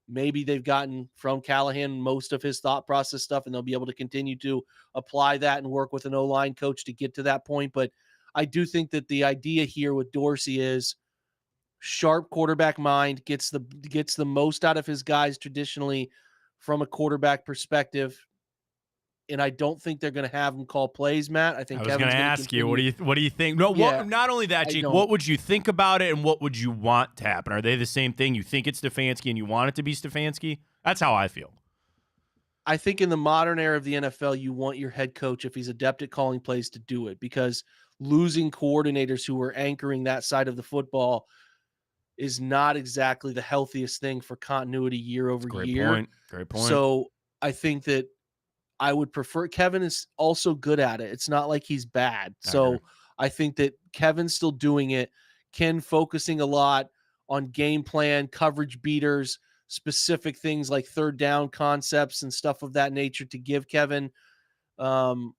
Maybe they've gotten from Callahan most of his thought process stuff, and they'll be able to continue to apply that and work with an O-line coach to get to that point. But I do think that the idea here with Dorsey is sharp quarterback mind, gets the most out of his guys traditionally from a quarterback perspective. And I don't think they're going to have him call plays, Matt. I think
I was going to ask you, what do you think? No,
Yeah,
not only that, Jake, what would you think about it and what would you want to happen? Are they the same thing? You think it's Stefanski and you want it to be Stefanski? That's how I feel.
I think in the modern era of the NFL, you want your head coach, if he's adept at calling plays, to do it, because losing coordinators who are anchoring that side of the football is not exactly the healthiest thing for continuity year over year.
Great point.
So I think that I would prefer. Kevin is also good at it. It's not like he's bad. So I think that Kevin's still doing it. Ken focusing a lot on game plan, coverage beaters, specific things like third down concepts and stuff of that nature to give Kevin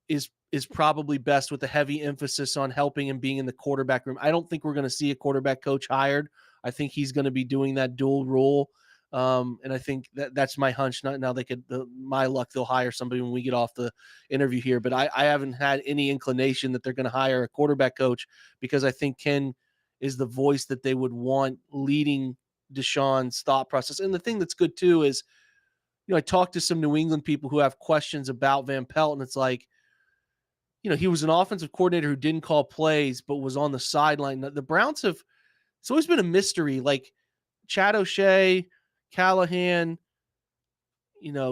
is probably best, with a heavy emphasis on helping and being in the quarterback room. I don't think we're going to see a quarterback coach hired. I think he's going to be doing that dual role. And I think that's my hunch. Now they could, my luck, they'll hire somebody when we get off the interview here. But I haven't had any inclination that they're going to hire a quarterback coach, because I think Ken is the voice that they would want leading Deshaun's thought process. And the thing that's good too is, I talked to some New England people who have questions about Van Pelt, and it's like, he was an offensive coordinator who didn't call plays but was on the sideline. The Browns it's always been a mystery. Like Chad O'Shea, Callahan,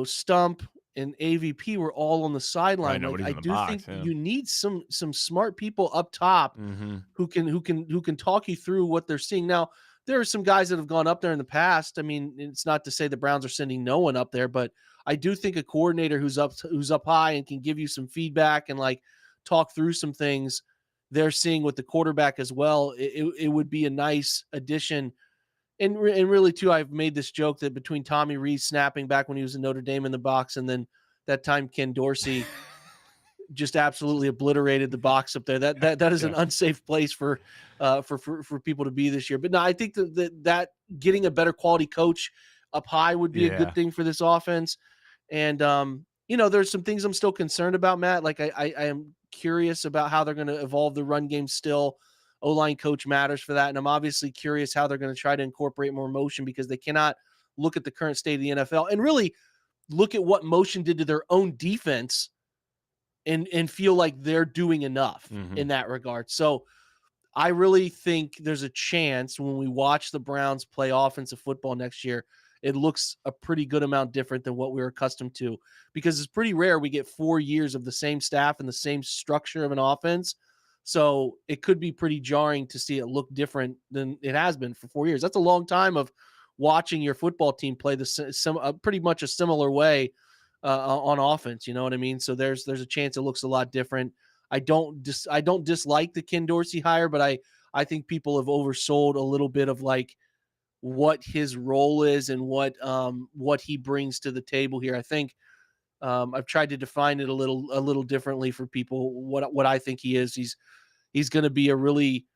Stump, and AVP were all on the sideline.
Right,
like, I do think you need some smart people up top who can talk you through what they're seeing. Now, there are some guys that have gone up there in the past. I mean, it's not to say the Browns are sending no one up there, but I do think a coordinator who's up high and can give you some feedback and like talk through some things they're seeing with the quarterback as well. It would be a nice addition. And really, too, I've made this joke that between Tommy Rees snapping back when he was in Notre Dame in the box, and then that time Ken Dorsey just absolutely obliterated the box up there. That is an unsafe place for people to be this year. But no, I think that getting a better quality coach up high would be a good thing for this offense. And there's some things I'm still concerned about, Matt. Like I am curious about how they're going to evolve the run game still. O-line coach matters for that. And I'm obviously curious how they're going to try to incorporate more motion, because they cannot look at the current state of the NFL and really look at what motion did to their own defense and feel like they're doing enough in that regard. So I really think there's a chance when we watch the Browns play offensive football next year, it looks a pretty good amount different than what we're accustomed to, because it's pretty rare we get 4 years of the same staff and the same structure of an offense. So it could be pretty jarring to see it look different than it has been for 4 years. That's a long time of watching your football team play pretty much a similar way on offense. You know what I mean? So there's a chance it looks a lot different. I don't dislike the Ken Dorsey hire, but I think people have oversold a little bit of like what his role is and what he brings to the table here. I think I've tried to define it a little differently for people. What I think he is, he's going to be a really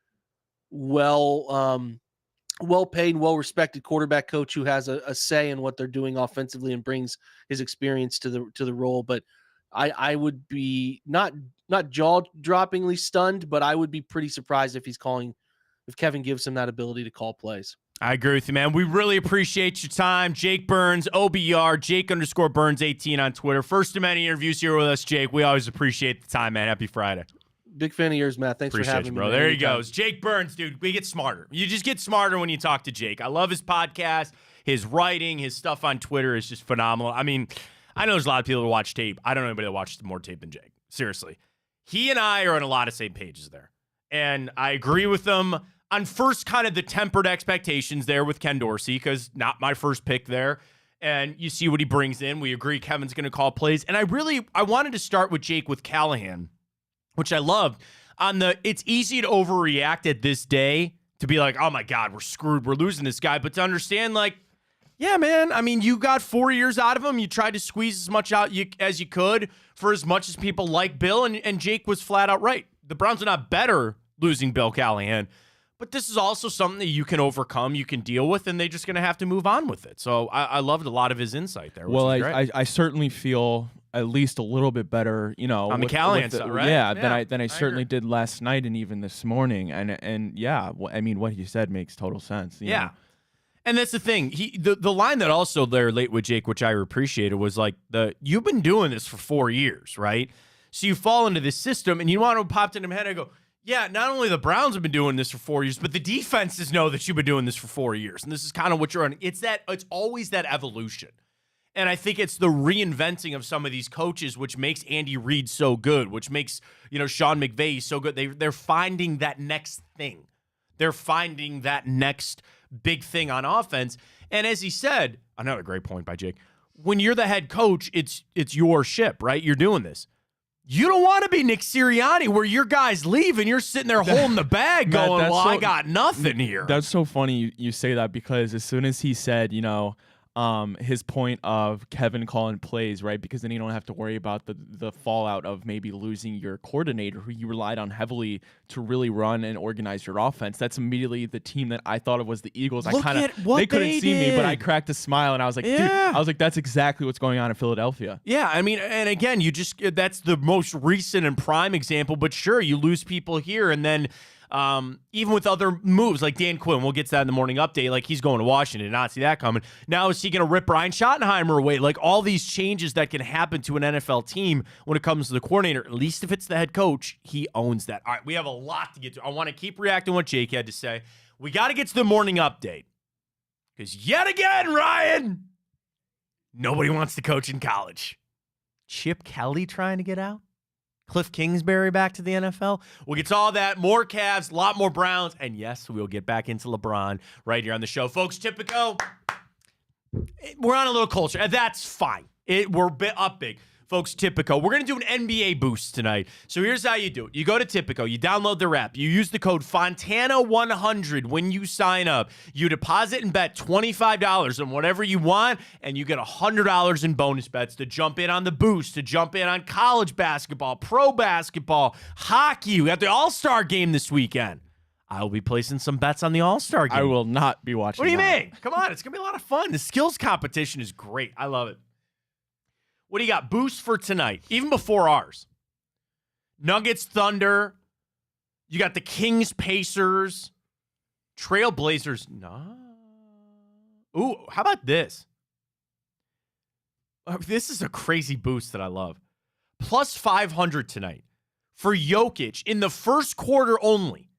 well-paid, well-respected quarterback coach who has a say in what they're doing offensively and brings his experience to the role. But I would be not jaw-droppingly stunned, but I would be pretty surprised if Kevin gives him that ability to call plays.
I agree with you, man. We really appreciate your time. Jake Burns, OBR, Jake_Burns18 on Twitter. First of many interviews here with us, Jake. We always appreciate the time, man. Happy Friday.
Big fan of yours, Matt. Thanks for having me,
bro. There he goes. Jake Burns, dude. We get smarter. You just get smarter when you talk to Jake. I love his podcast, his writing, his stuff on Twitter is just phenomenal. I mean, I know there's a lot of people who watch tape. I don't know anybody that watches more tape than Jake. Seriously. He and I are on a lot of same pages there. And I agree with them on first kind of the tempered expectations there with Ken Dorsey, because not my first pick there. And you see what he brings in. We agree Kevin's going to call plays. And I wanted to start with Jake with Callahan, which I loved. It's easy to overreact at this day to be like, oh my God, we're screwed. We're losing this guy. But to understand, like, yeah, man, I mean, you got 4 years out of him. You tried to squeeze as much out as you could for as much as people like Bill. And Jake was flat out right. The Browns are not better losing Bill Callahan. But this is also something that you can overcome, you can deal with, and they're just going to have to move on with it. So I loved a lot of his insight there.
Well, I certainly feel at least a little bit better,
on the Callahan side, right?
Yeah, than I certainly did last night and even this morning. And yeah, I mean, what he said makes total sense. You know?
And that's the thing. The line that also there late with Jake, which I appreciated, was like you've been doing this for 4 years, right? So you fall into this system, and you want to pop into my head. I go, yeah, not only the Browns have been doing this for 4 years, but the defenses know that you've been doing this for 4 years. And this is kind of what you're on. It's always that evolution. And I think it's the reinventing of some of these coaches, which makes Andy Reid so good, which makes, Sean McVay so good. They're finding that next thing. They're finding that next big thing on offense. And as he said, another great point by Jake, when you're the head coach, it's your ship, right? You're doing this. You don't want to be Nick Sirianni where your guys leave and you're sitting there holding the bag going, well, I got nothing here.
That's so funny you say that, because as soon as he said, his point of Kevin calling plays, right? Because then you don't have to worry about the fallout of maybe losing your coordinator who you relied on heavily to really run and organize your offense. That's immediately the team that I thought of was the Eagles. They couldn't see me, but I cracked a smile and I was like,
Yeah.
dude, that's exactly what's going on in Philadelphia.
Yeah, I mean, and again, that's the most recent and prime example, but sure, you lose people here and then even with other moves like Dan Quinn, we'll get to that in the morning update. Like, he's going to Washington, not see that coming. Now, is he going to rip Brian Schottenheimer away? Like, all these changes that can happen to an NFL team when it comes to the coordinator, at least if it's the head coach, he owns that. All right, we have a lot to get to. I want to keep reacting to what Jake had to say. We got to get to the morning update because yet again, Ryan, nobody wants to coach in college. Chip Kelly trying to get out? Cliff Kingsbury back to the NFL. We'll get to all that, more Cavs, a lot more Browns, and yes, we'll get back into LeBron right here on the show. Folks, Typico, we're on a little culture, and that's fine. We're up big. Folks, Typico, we're going to do an NBA boost tonight. So here's how you do it. You go to Typico, you download their app, you use the code Fontana100 when you sign up. You deposit and bet $25 on whatever you want, and you get $100 in bonus bets to jump in on the boost, to jump in on college basketball, pro basketball, hockey. We got the All-Star game this weekend. I will be placing some bets on the All-Star game.
I will not be watching.
What do you mean? Come on, it's going to be a lot of fun. The skills competition is great. I love it. What do you got? Boost for tonight, even before ours. Nuggets, Thunder. You got the Kings, Pacers. Trailblazers. No. Ooh, how about this? This is a crazy boost that I love. Plus 500 tonight for Jokic in the first quarter only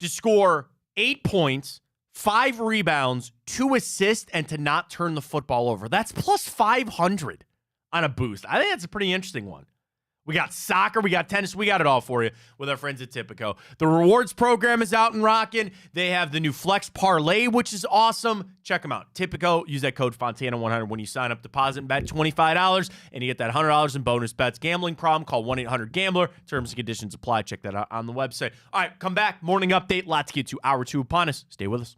to score 8 points, 5 rebounds, 2 assists, and to not turn the football over. That's plus 500. On a boost. I think that's a pretty interesting one. We got soccer, we got tennis, we got it all for you with our friends at Typico. The rewards program is out and rocking. They have the new Flex Parlay, which is awesome. Check them out. Typico, use that code Fontana100 when you sign up, deposit and bet $25, and you get that $100 in bonus bets. Gambling problem, call 1-800-GAMBLER. Terms and conditions apply. Check that out on the website. All right, come back. Morning update. Lots to get to. Hour 2 upon us. Stay with us.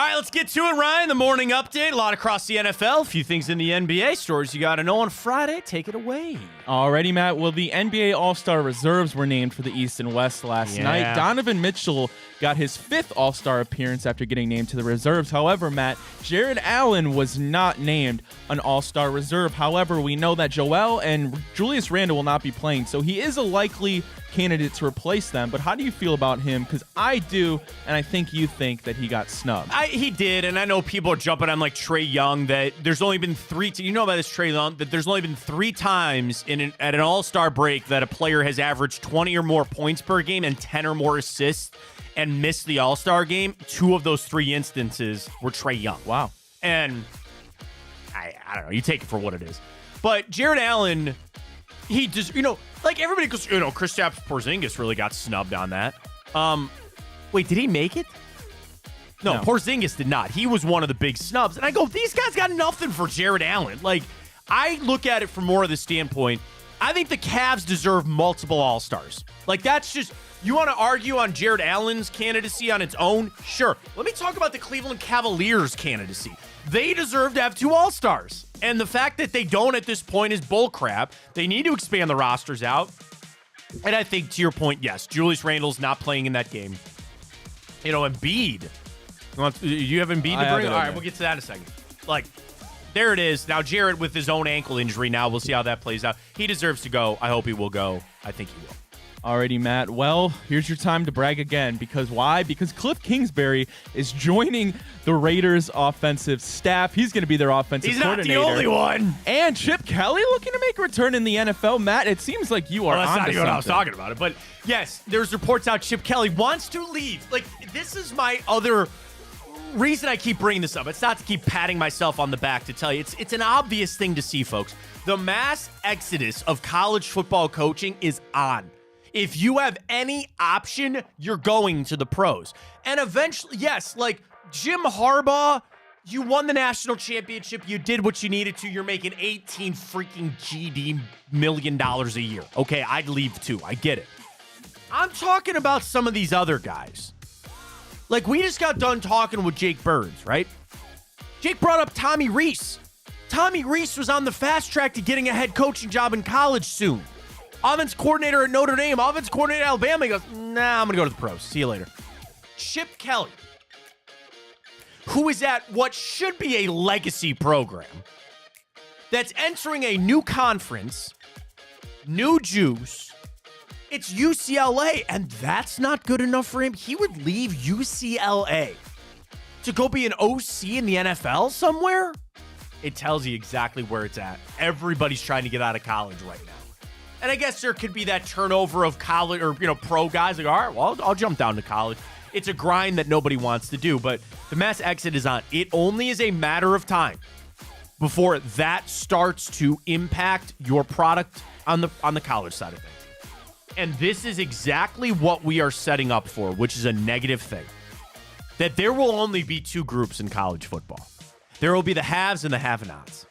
right, let's get to it, Ryan. The morning update. A lot across the NFL. A few things in the NBA. Stories you got to know on Friday. Take it away.
Alrighty, Matt. Well, the NBA All-Star reserves were named for the East and West last night. Donovan Mitchell got his 5th All-Star appearance after getting named to the reserves. However, Matt, Jarrett Allen was not named an All-Star reserve. However, we know that Joel and Julius Randle will not be playing, so he is a likely candidate to replace them. But how do you feel about him? Because I do, and I think you think that he got snubbed.
He did, and I know people are jumping on like Trae Young that there's only been 3. You know about this, Trae Young, that there's only been 3 times at an All-Star break that a player has averaged 20 or more points per game and 10 or more assists and missed the All-Star game. 2 of those 3 instances were Trae Young.
Wow.
And I don't know. You take it for what it is. But Jarrett Allen, he just, like everybody goes, Kristaps Porzingis really got snubbed on that. Wait, did he make it? No, Porzingis did not. He was one of the big snubs. And I go, these guys got nothing for Jarrett Allen. Like, I look at it from more of the standpoint, I think the Cavs deserve multiple All-Stars. Like, that's just, you want to argue on Jarrett Allen's candidacy on its own? Sure. Let me talk about the Cleveland Cavaliers' candidacy. They deserve to have 2 All-Stars. And the fact that they don't at this point is bullcrap. They need to expand the rosters out. And I think, to your point, yes, Julius Randle's not playing in that game. Embiid. You have Embiid to bring? All right, we'll get to that in a second. Like, there it is. Now, Jarrett with his own ankle injury now. We'll see how that plays out. He deserves to go. I hope he will go. I think he will.
Alrighty, Matt. Well, here's your time to brag again. Because why? Because Cliff Kingsbury is joining the Raiders' offensive staff. He's going to be their offensive coordinator.
He's not the only one.
And Chip Kelly looking to make a return in the NFL. Matt, it seems like you are
that's
onto
not even
something.
what I was talking about it. But, yes, there's reports out Chip Kelly wants to leave. Like, this is my other reason I keep bringing this up. It's not to keep patting myself on the back to tell you. It's an obvious thing to see, folks. The mass exodus of college football coaching is on. If you have any option, you're going to the pros. And eventually, yes, like Jim Harbaugh, you won the national championship. You did what you needed to. You're making 18 freaking GD million dollars a year. Okay, I'd leave too. I get it. I'm talking about some of these other guys. Like, we just got done talking with Jake Burns, right? Jake brought up Tommy Rees. Tommy Rees was on the fast track to getting a head coaching job in college soon. Offense coordinator at Notre Dame, offense coordinator at Alabama. He goes, nah, I'm going to go to the pros. See you later. Chip Kelly, who is at what should be a legacy program that's entering a new conference, new juice. It's UCLA, and that's not good enough for him. He would leave UCLA to go be an OC in the NFL somewhere? It tells you exactly where it's at. Everybody's trying to get out of college right now. And I guess there could be that turnover of college or, pro guys like, all right, well, I'll jump down to college. It's a grind that nobody wants to do, but the mass exit is on. It only is a matter of time before that starts to impact your product on the college side of things. And this is exactly what we are setting up for, which is a negative thing. That there will only be 2 groups in college football. There will be the haves and the have-nots.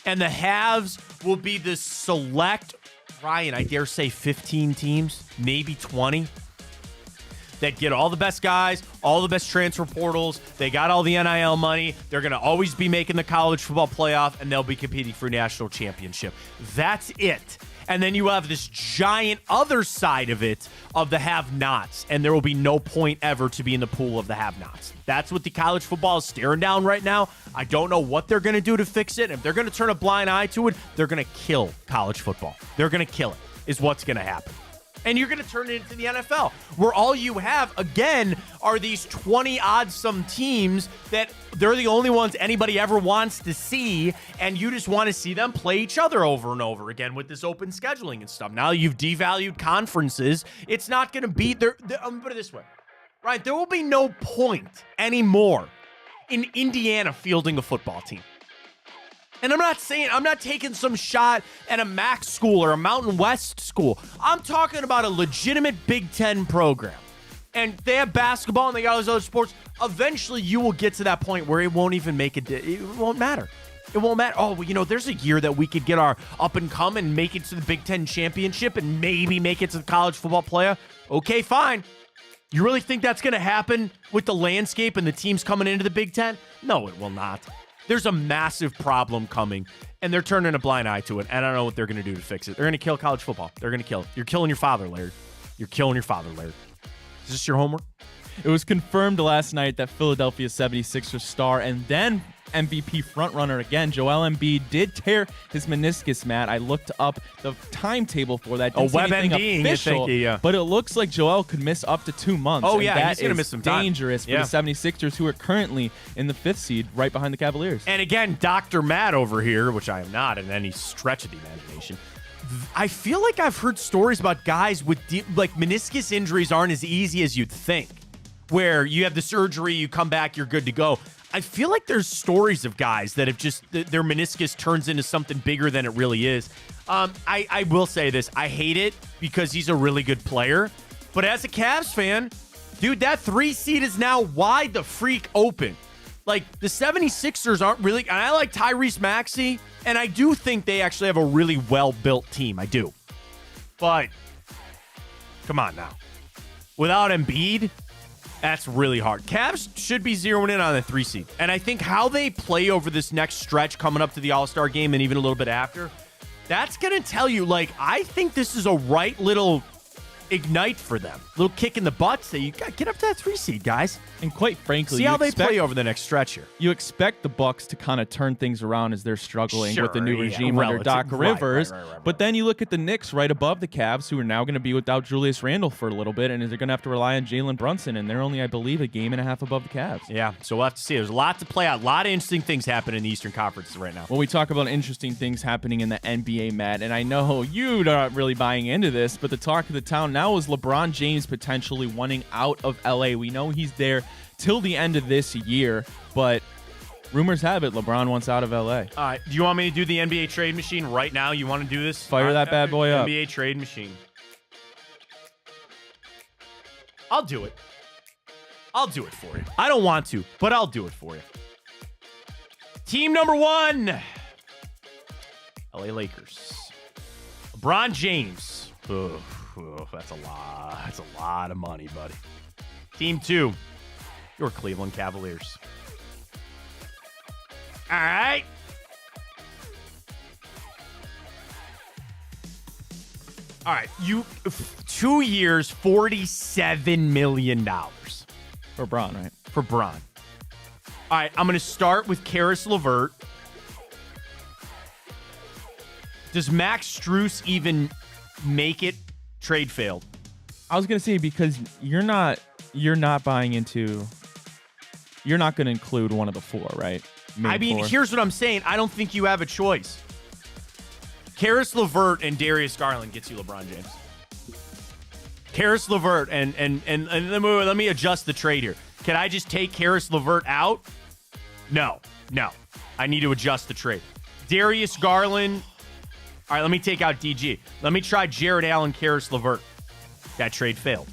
And the haves will be the select, Ryan, I dare say 15 teams, maybe 20, that get all the best guys, all the best transfer portals. They got all the NIL money. They're going to always be making the college football playoff, and they'll be competing for a national championship. That's it. And then you have this giant other side of it of the have-nots, and there will be no point ever to be in the pool of the have-nots. That's what the college football is staring down right now. I don't know what they're going to do to fix it. If they're going to turn a blind eye to it, they're going to kill college football. They're going to kill it, is what's going to happen. And you're going to turn it into the NFL, where all you have, again, are these 20-odd-some teams that they're the only ones anybody ever wants to see, and you just want to see them play each other over and over again with this open scheduling and stuff. Now you've devalued conferences. It's not going to be there. I'm going to put it this way. Right, there will be no point anymore in Indiana fielding a football team. And I'm not taking some shot at a MAC school or a Mountain West school. I'm talking about a legitimate Big Ten program. And they have basketball and they got all those other sports. Eventually, you will get to that point where it won't even make it won't matter. It won't matter. Oh, well, there's a year that we could get our up and come and make it to the Big Ten championship and maybe make it to the college football playoff. Okay, fine. You really think that's going to happen with the landscape and the teams coming into the Big Ten? No, it will not. There's a massive problem coming, and they're turning a blind eye to it, and I don't know what they're going to do to fix it. They're going to kill college football. They're going to kill it. You're killing your father, Laird. You're killing your father, Laird. Is this your homework?
It was confirmed last night that Philadelphia 76ers star and then MVP frontrunner again, Joel Embiid, did tear his meniscus, Matt. I looked up the timetable for that. Didn't see anything official, but it looks like Joel could miss up to 2 months.
Oh,
and
yeah,
that
he's going to miss some time.
Dangerous for the 76ers, who are currently in the 5th seed, right behind the Cavaliers.
And again, Dr. Matt over here, which I am not in any stretch of the imagination, I feel like I've heard stories about guys with like meniscus injuries aren't as easy as you'd think, where you have the surgery, you come back, you're good to go. I feel like there's stories of guys that have just, their meniscus turns into something bigger than it really is. I will say this. I hate it because he's a really good player. But as a Cavs fan, dude, that 3 seed is now wide the freak open. Like, the 76ers aren't really, and I like Tyrese Maxey, and I do think they actually have a really well-built team. I do. But, come on now. Without Embiid, that's really hard. Cavs should be zeroing in on the 3 seed. And I think how they play over this next stretch coming up to the All-Star game and even a little bit after, that's going to tell you, like, I think this is a right little ignite for them. Little kick in the butt. Say, you got to get up to that 3 seed, guys.
And quite frankly,
see how they play over the next stretch here.
You expect the Bucks to kind of turn things around as they're struggling with the new regime under Doc Rivers.
Right.
But then you look at the Knicks right above the Cavs, who are now going to be without Julius Randle for a little bit, and they're going to have to rely on Jalen Brunson, and they're only, I believe, a game and a half above the Cavs.
Yeah, so we'll have to see. There's a lot to play out. A lot of interesting things happening in the Eastern Conference right now.
Well, we talk about interesting things happening in the NBA, Matt, and I know you're not really buying into this, but the talk of the town now is LeBron James potentially wanting out of LA. We know he's there till the end of this year, but rumors have it LeBron wants out of LA.
All right, do you want me to do the NBA trade machine right now? You want to do this?
Fire that bad boy up.
NBA trade machine. I'll do it. I'll do it for you. I don't want to, but I'll do it for you. Team number 1, LA Lakers. LeBron James. Ugh, that's a lot. That's a lot of money, buddy. Team 2, your Cleveland Cavaliers. All right. All right. 2 years, $47 million.
For Bron, right?
For Bron. All right. I'm going to start with Karis LeVert. Does Max Strus even make it? Trade failed.
I was going to say, because you're not buying into, you're not going to include one of the 4, right?
I mean, here's what I'm saying. I don't think you have a choice. Karis LeVert and Darius Garland gets you LeBron James. Karis LeVert and let me adjust the trade here. Can I just take Karis LeVert out? No. I need to adjust the trade. Darius Garland. All right, let me take out DG. Let me try Jarrett Alle and Karis LeVert. That trade failed.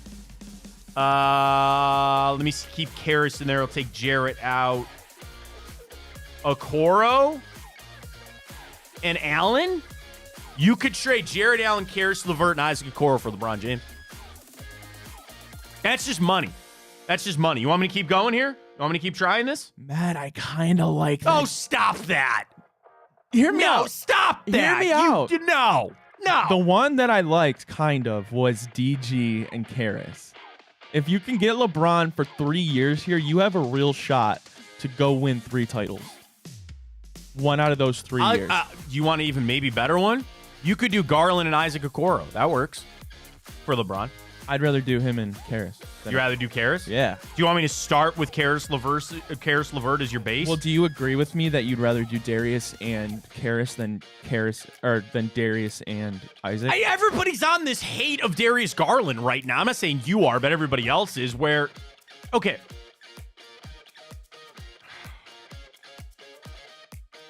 Let me keep Karis in there. I'll take Jarrett out. Okoro and Allen? You could trade Jarrett Allen, Karis LeVert, and Isaac Okoro for LeBron James. That's just money. That's just money. You want me to keep going here? You want me to keep trying this?
Matt, I kind of like that.
Oh, stop that.
Hear me out.
Stop that.
Hear me out.
No.
The one that I liked kind of was DG and Karis. If you can get LeBron for 3 years here, you have a real shot to go win 3 titles. 1 out of those 3 years.
Do you want an even maybe better one? You could do Garland and Isaac Okoro. That works for LeBron.
I'd rather do him and Karis.
You'd rather do Karis?
Yeah.
Do you want me to start with Karis LeVert as your base?
Well, do you agree with me that you'd rather do Darius and Karis than Darius and Isaac?
Everybody's on this hate of Darius Garland right now. I'm not saying you are, but everybody else is. Okay.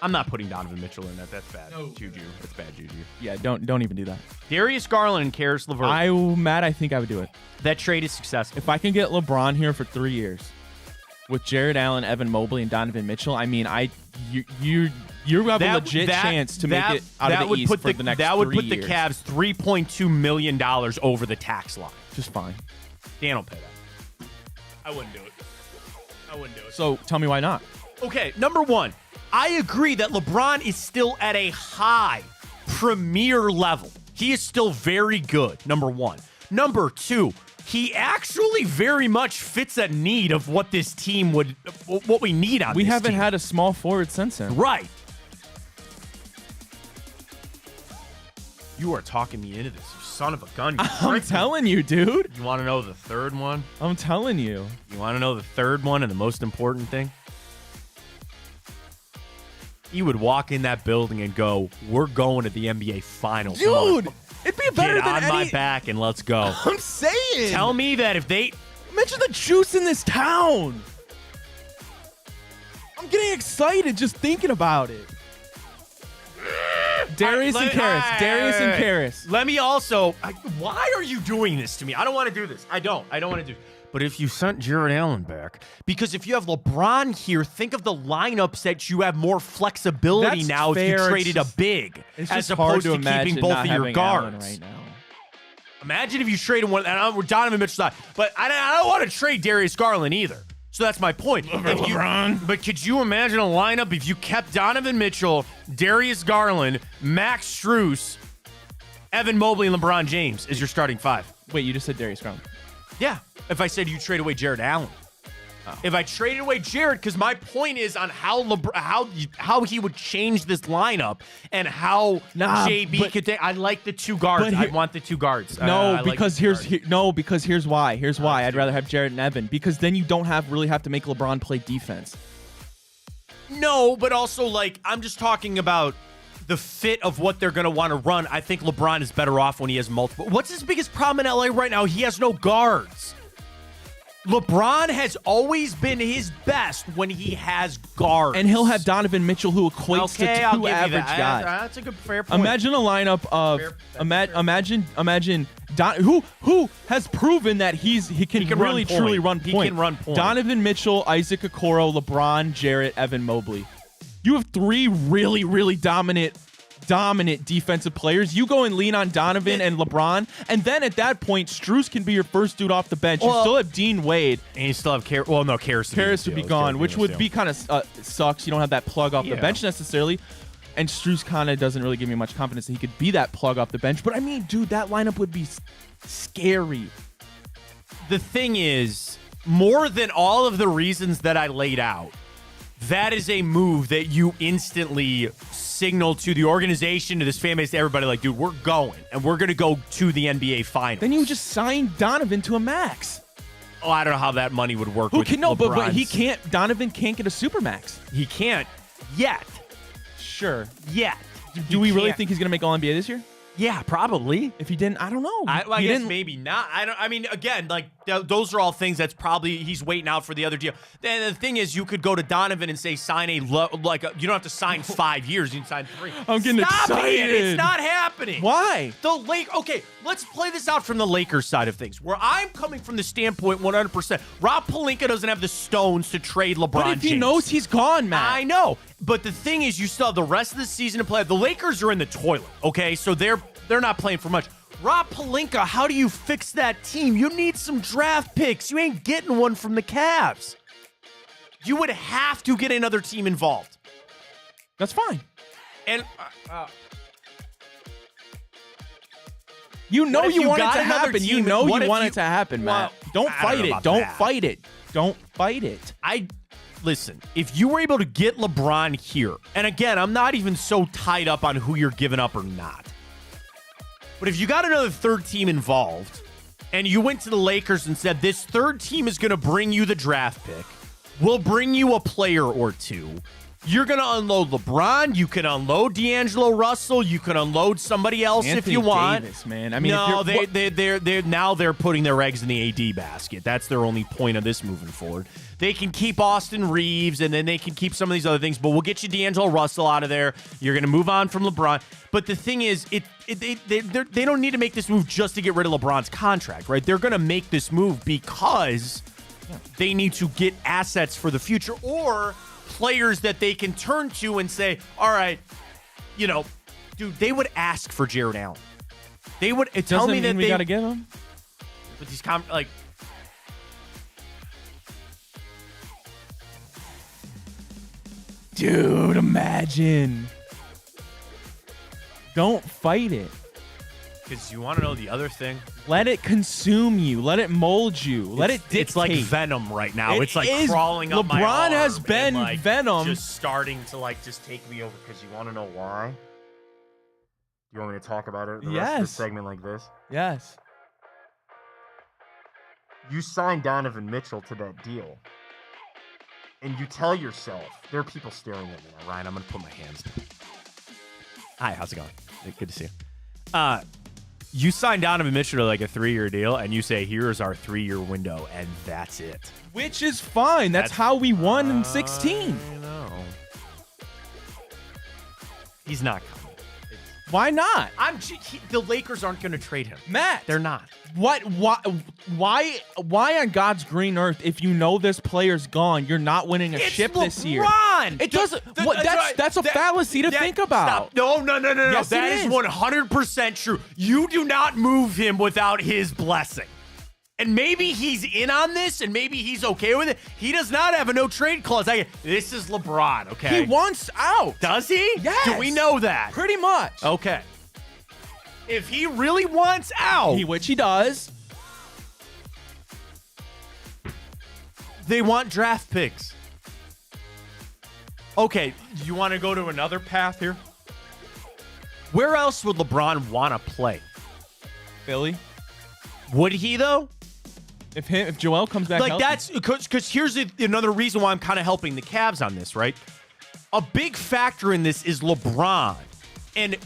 I'm not putting Donovan Mitchell in that. That's bad juju. That's bad juju.
Yeah, don't even do that.
Darius Garland and Karis LeVert.
Matt, I think I would do it.
That trade is successful.
If I can get LeBron here for 3 years with Jarrett Allen, Evan Mobley, and Donovan Mitchell, I mean, you have a legit chance to make it out of the East for the next 3 years.
That would put the Cavs $3.2 million over the tax line.
Just fine.
Dan will pay that. I wouldn't do it.
So tell me why not.
Okay, number one, I agree that LeBron is still at a high premier level. He is still very good, number one. Number two, he actually very much fits a need of what this team what we need on
We
this
haven't
team.
had a small forward since then.
Right. You are talking me into this, you son of a gun.
I'm telling you, dude.
You want to know the third one?
I'm telling you.
You want to know the third one and the most important thing? He would walk in that building and go, "We're going to the NBA Finals,
Dude, it'd be better
Get
than
on
any...
my back and let's go."
I'm saying.
Tell me that if they...
Imagine the juice in this town. I'm getting excited just thinking about it. Darius and Karis.
Let me also... why are you doing this to me? I don't want to do this. I don't want to do... But if you sent Jarrett Allen back, because if you have LeBron here, think of the lineups that you have more flexibility
That's
now
fair.
if you traded a
It's
big,
It's
as
just hard
opposed
to
to
imagine
keeping both
not
of your
having Allen
guards.
right now.
Imagine if you traded one, and we're Donovan Mitchell side, but I don't want to trade Darius Garland either. So that's my point. But could you imagine a lineup if you kept Donovan Mitchell, Darius Garland, Max Strus, Evan Mobley, and LeBron James as your starting five?
Wait, you just said Darius Garland.
Yeah. If I said you trade away Jarrett Allen. If I traded away Jarrett, because my point is on how he would change this lineup and how JB could take. I like the two guards. I want the two guards.
Because here's why. Here's why. I'd rather have Jarrett and Evan, because then you don't really have to make LeBron play defense.
No, but also I'm just talking about the fit of what they're going to want to run. I think LeBron is better off when he has multiple. What's his biggest problem in LA right now? He has no guards. LeBron has always been his best when he has guards.
And he'll have Donovan Mitchell, who equates to two average guys.
That's a good fair point.
Imagine a lineup of imagine who has proven that he can really truly run point.
He can run point.
Donovan Mitchell, Isaac Okoro, LeBron, Jarrett, Evan Mobley. You have three really, really dominant defensive players. You go and lean on Donovan and LeBron, and then at that point, Strus can be your first dude off the bench. You still have Dean Wade.
And you still have Karis
would be gone, which would be kind of sucks. You don't have that plug off the bench necessarily. And Strus kind of doesn't really give me much confidence that he could be that plug off the bench. But I mean, dude, that lineup would be scary.
The thing is, more than all of the reasons that I laid out, that is a move that you instantly signal to the organization, to this fan base, to everybody, dude, we're going, and we're going to go to the NBA Finals.
Then you just sign Donovan to a max.
Oh, I don't know how that money would work.
But he can't. Donovan can't get a supermax.
He can't yet.
Sure.
Yet.
Do we really think he's going to make All NBA this year?
Yeah, probably.
If he didn't, I don't know.
I guess maybe not. I mean, again, those are all things that's probably he's waiting out for the other deal. Then the thing is, you could go to Donovan and say sign you don't have to sign 5 years. You can sign 3.
I'm getting excited.
It's not happening.
Why?
Okay, let's play this out from the Lakers side of things, where I'm coming from the standpoint 100%. Rob Pelinka doesn't have the stones to trade LeBron
But if he
James.
knows he's gone, Matt.
I know. But the thing is, you still have the rest of the season to play. The Lakers are in the toilet, okay? So they're not playing for much. Rob Pelinka, how do you fix that team? You need some draft picks. You ain't getting one from the Cavs. You would have to get another team involved.
That's fine.
And
you know you want it to
got another
happen.
team?
You know
What
you
if
want it to happen, Matt. Don't
I don't
fight
know
it.
about
Don't
that.
fight it. Don't fight it.
Listen, if you were able to get LeBron here, and again, I'm not even so tied up on who you're giving up or not. But if you got another third team involved, and you went to the Lakers and said, this third team is going to bring you the draft pick, we'll bring you a player or two, you're going to unload LeBron, you can unload D'Angelo Russell, you can unload somebody else if you want.
Davis, man. I mean,
no, they're putting their eggs in the AD basket. That's their only point of this moving forward. They can keep Austin Reeves, and then they can keep some of these other things, but we'll get you D'Angelo Russell out of there. You're going to move on from LeBron. But the thing is, they don't need to make this move just to get rid of LeBron's contract, right? They're going to make this move because they need to get assets for the future or players that they can turn to and say, all right, dude, they would ask for Jarrett Allen. They would tell me that
we got to get him.
with these
Dude, imagine. Don't fight it.
Because you want to know the other thing?
Let it consume you. Let it mold you. Let it dictate.
It's like venom right now.
It
it's like
is.
crawling up my arm.
LeBron has been
and, like,
venom.
just starting to like just take me over. Because you want to know why? You want me to talk about it? The rest of the segment like this?
Yes.
You signed Donovan Mitchell to that deal. And you tell yourself, there are people staring at me now, Ryan. I'm going to put my hands down. Hi, how's it going? Good to see you. You signed Donovan Mitchell to like a 3-year deal, and you say, here's our 3-year window, and that's it.
Which is fine. That's how we won in 16.
I know. He's not coming.
Why not?
The Lakers aren't going to trade him.
Matt.
They're not.
What? Why on God's green earth, if you know this player's gone, you're not winning a ship this year?
It
doesn't. That's a fallacy to think about.
Stop. No.
Yes,
That is 100% true. You do not move him without his blessing. And maybe he's in on this, and maybe he's okay with it. He does not have a no-trade clause. This is LeBron, okay?
He wants out.
Does he?
Yes.
Do we know that?
Pretty much.
Okay. If he really wants out,
Which he does.
they want draft picks. Okay, you want to go to another path here? Where else would LeBron want to play?
Philly.
Would he, though?
If Joel comes back
Like,
healthy.
that's because here's another reason why I'm kind of helping the Cavs on this, right? A big factor in this is LeBron. And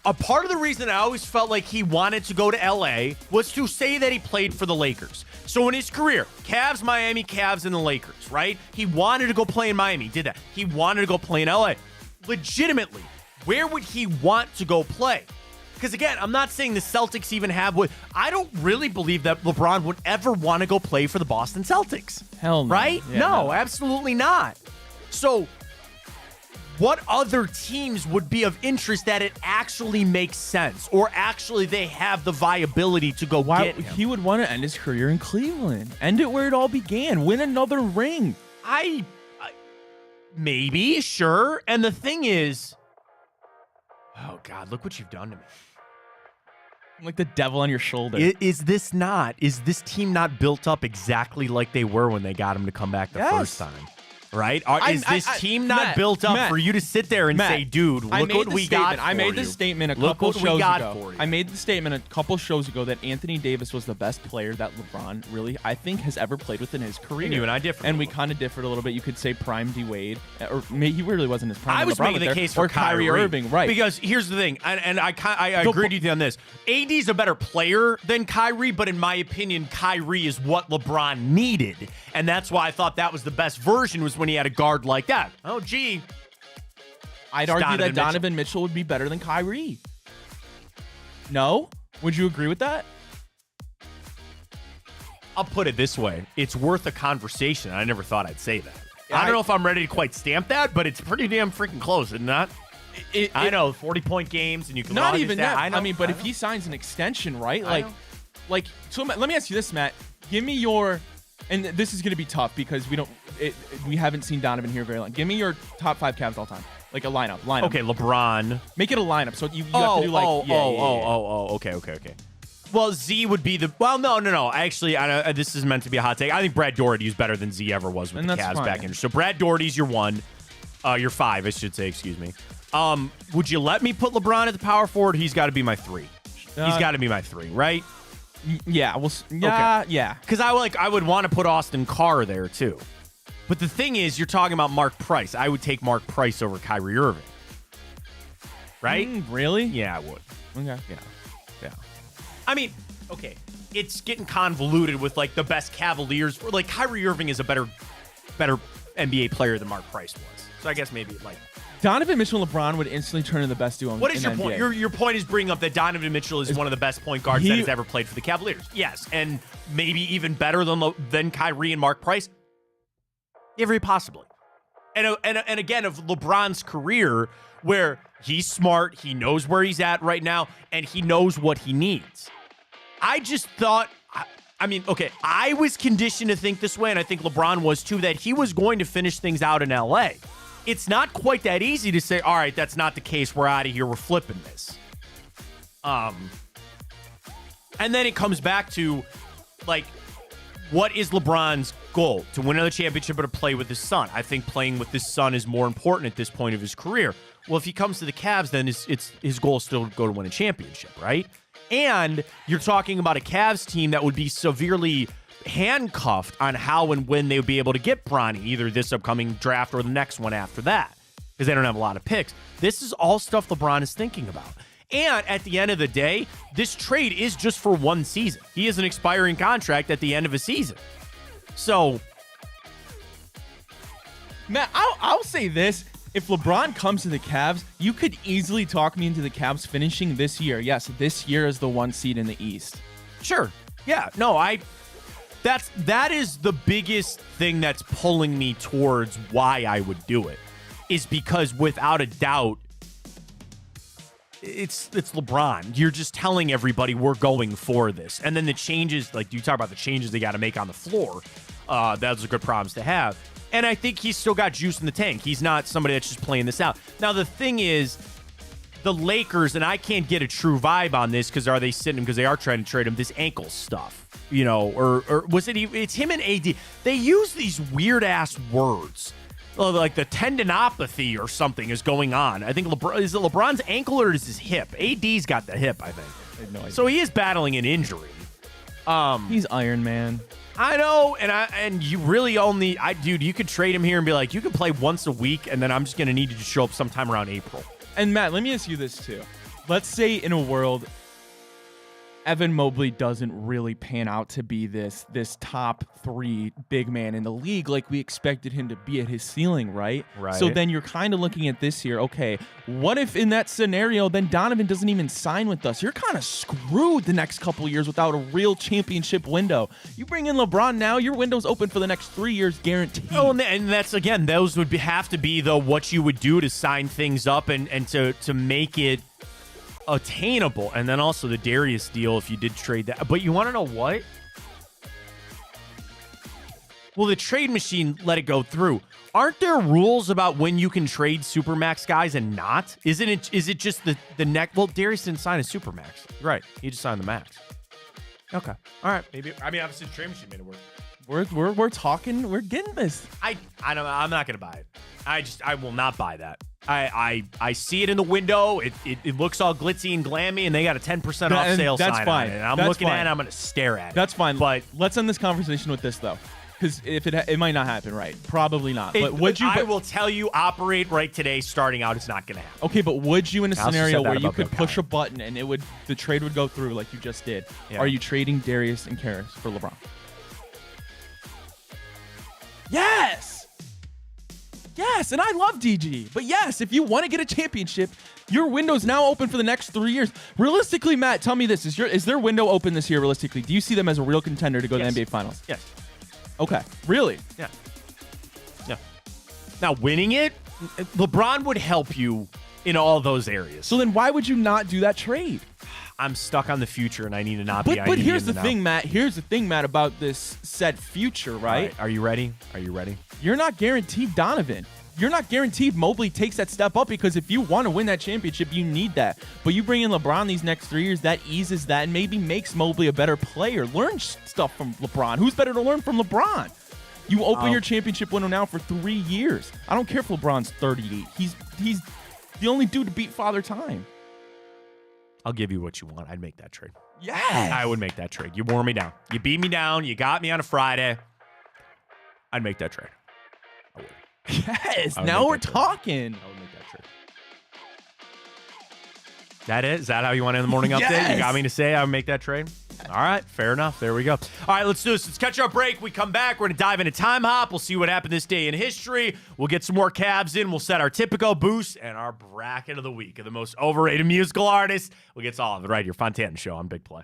a part of the reason I always felt like he wanted to go to LA was to say that he played for the Lakers. So in his career, Cavs, Miami, Cavs, and the Lakers, right? He wanted to go play in Miami, did that. He wanted to go play in LA. Legitimately, where would he want to go play? Because again, I'm not saying the Celtics even have what I don't really believe that LeBron would ever want to go play for the Boston Celtics.
Hell no.
Right?
Yeah,
no, absolutely not. So what other teams would be of interest that it actually makes sense or actually they have the viability to go get him?
He would want to end his career in Cleveland. End it where it all began. Win another ring.
I maybe, sure. And the thing is, oh God, look what you've done to me.
I'm like the devil on your shoulder.
Is this team not built up exactly like they were when they got him to come back the first time? Right? Is this team not built up for you to sit there and say, dude, look what we got for you?
I made this statement a couple shows ago. I made the statement a couple shows ago that Anthony Davis was the best player that LeBron really, I think, has ever played with in his career.
And you and I differed.
And we kind of differed a little bit. You could say prime D-Wade, or maybe he really wasn't his prime.
I was making the case for
Kyrie Irving, right?
Because here's the thing, and I agreed with you on this. AD's a better player than Kyrie, but in my opinion, Kyrie is what LeBron needed. And that's why I thought that was the best version was when he had a guard like that. Oh, gee.
I'd argue that Donovan Mitchell would be better than Kyrie. No? Would you agree with that?
I'll put it this way. It's worth a conversation. I never thought I'd say that. I don't know if I'm ready to quite stamp that, but it's pretty damn freaking close, isn't it? I know, 40-point games, and you can
not even that.
I
mean, but if he signs an extension, right? Like, so let me ask you this, Matt. Give me your, and this is going to be tough because we haven't seen Donovan here very long. Give me your top 5 Cavs all time, like a lineup.
Okay, LeBron.
Make it a lineup. So you have to do like
okay. Well, Z would be no. Actually, this is meant to be a hot take. I think Brad Doherty's better than Z ever was with the Cavs back in. So Brad Doherty's your 1, your 5, I should say. Excuse me. Would you let me put LeBron at the power forward? He's got to be my 3. He's got to be my 3, right?
Yeah. Yeah.
Because I would want to put Austin Carr there too. But the thing is, you're talking about Mark Price. I would take Mark Price over Kyrie Irving. Right?
Really?
Yeah, I would.
Okay.
Yeah. I mean, okay, it's getting convoluted with like the best Cavaliers. Like Kyrie Irving is a better NBA player than Mark Price was. So I guess maybe like
Donovan Mitchell and LeBron would instantly turn into the best duo.
What is your
in
point?
NBA.
Your point is bringing up that Donovan Mitchell is one of the best point guards that has ever played for the Cavaliers. Yes, and maybe even better than Kyrie and Mark Price. Yeah, very possibly. And again, of LeBron's career, where he's smart, he knows where he's at right now, and he knows what he needs. I just thought, I was conditioned to think this way, and I think LeBron was too, that he was going to finish things out in LA. it's not quite that easy to say, all right, that's not the case. We're out of here. We're flipping this. And then it comes back to, like, what is LeBron's goal? To win another championship or to play with his son? I think playing with his son is more important at this point of his career. Well, if he comes to the Cavs, then his goal is still to go to win a championship, right? And you're talking about a Cavs team that would be severely handcuffed on how and when they would be able to get Bronny, either this upcoming draft or the next one after that, because they don't have a lot of picks. This is all stuff LeBron is thinking about. And at the end of the day, this trade is just for one season. He has an expiring contract at the end of a season. So,
Matt, I'll say this. If LeBron comes to the Cavs, you could easily talk me into the Cavs finishing this year. Yes, this year is the 1 seed in the East.
sure. Yeah, no, that is the biggest thing that's pulling me towards why I would do it, is because without a doubt, it's LeBron. You're just telling everybody we're going for this. And then the changes, like you talk about the changes they got to make on the floor, those are good problems to have. And I think he's still got juice in the tank. He's not somebody that's just playing this out. Now, the thing is, the Lakers, and I can't get a true vibe on this because are they sitting him because they are trying to trade him, this ankle stuff, you know, or was it, it's him and AD. They use these weird ass words. Like the tendinopathy or something is going on. I think is it LeBron's ankle or is his hip? AD's got the hip, I think.
I have no idea.
So he is battling an injury.
He's Iron Man.
I know, and you really only, dude, you could trade him here and be like, you could play once a week, and then I'm just gonna need you to show up sometime around April.
And Matt, let me ask you this too. Let's say in a world Evan Mobley doesn't really pan out to be this top 3 big man in the league like we expected him to be at his ceiling, right?
Right.
So then you're kind of looking at this here, okay, what if in that scenario then Donovan doesn't even sign with us? You're kind of screwed the next couple of years without a real championship window. You bring in LeBron now, your window's open for the next 3 years guaranteed.
Oh, and that's, again, those would have to be what you would do to sign things up and to make it attainable. And then also the Darius deal if you did trade that. But you want to know what? Well, the trade machine let it go through. Aren't there rules about when you can trade Supermax guys and not? Is it just the neck? Well, Darius didn't sign a Supermax. Right. He just signed the max. Okay. All right. Maybe. I mean, obviously the trade machine made it work.
We're talking, we're getting this.
I don't know. I'm not gonna buy it. I will not buy that. I see it in the window. It looks all glitzy and glammy, and they got a 10% off sale
that's
sign
fine.
on it. And I'm
That's
looking
fine.
at it. I'm gonna stare at it.
That's fine.
But
let's end this conversation with this though, because if it might not happen, right? Probably not. But would you?
I will tell you, operate right today. Starting out, it's not gonna happen.
Okay, but would you in a
I also
scenario
said that
where you
about
could
Bill
push a
Callahan.
button and the trade would go through like you just did?
Yeah.
Are you trading Darius and Karras for LeBron? Yes. Yes, and I love DG. But yes, if you want to get a championship, your window's now open for the next 3 years. Realistically, Matt, tell me this. Is their window open this year realistically? Do you see them as a real contender to go to
Yes.
the NBA Finals?
Yes.
Okay. Really?
Yeah. Yeah. Now, winning it, LeBron would help you in all those areas.
So then why would you not do that trade?
I'm stuck on the future, and I need to not be.
But here's the thing, Matt. Here's the thing, Matt, about this said future, right?
Are you ready? Are you ready?
You're not guaranteed Donovan. You're not guaranteed Mobley takes that step up, because if you want to win that championship, you need that. But you bring in LeBron these next 3 years, that eases that and maybe makes Mobley a better player. Learn stuff from LeBron. Who's better to learn from LeBron? You open your championship window now for 3 years. I don't care if LeBron's 38. He's the only dude to beat Father Time.
I'll give you what you want. I'd make that trade.
Yes.
I would make that trade. You wore me down. You beat me down. You got me on a Friday. I'd make that trade. I would.
Yes.
I would
Now
make
we're
that trade.
talking.
I would make that trade. That is? Is that how you want to end the morning update?
Yes.
You got me to say I would make that trade? All right. Fair enough. There we go. All right. Let's do this. Let's catch our break. We come back. We're going to dive into Time Hop. We'll see what happened this day in history. We'll get some more Cavs in. We'll set our typical boost and our bracket of the week of the most overrated musical artists. We'll get to all of it right here. Fontana Show on Big Play.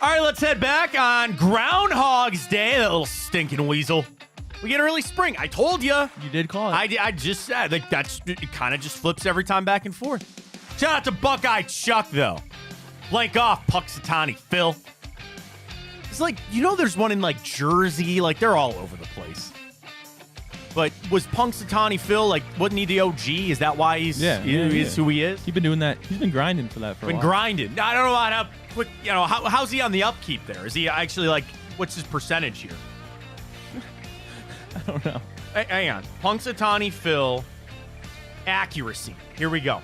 All right, let's head back on Groundhog's Day, that little stinking weasel. We get early spring. I told you.
You did call it.
I just said, like, it kind of just flips every time back and forth. Shout out to Buckeye Chuck, though. Blank off, Punxsutawney Phil. It's like, there's one in, like, Jersey. Like, they're all over the place. But was Punxsutawney Phil, like, wasn't he the OG? Is that why he's who he is?
He's been doing that. He's been grinding for that for a while.
Been grinding. I don't know how quick, how's he on the upkeep there? Is he actually, like, what's his percentage here?
I don't know.
Hang on. Punxsutawney Phil, accuracy. Here we go.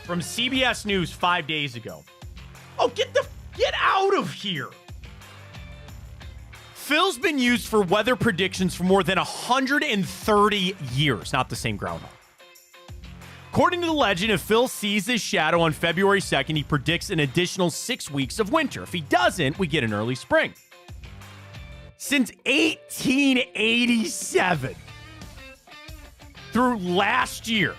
From CBS News 5 days ago. Oh, get out of here. Phil's been used for weather predictions for more than 130 years. Not the same groundhog. According to the legend, if Phil sees his shadow on February 2nd, he predicts an additional 6 weeks of winter. If he doesn't, we get an early spring. Since 1887 through last year,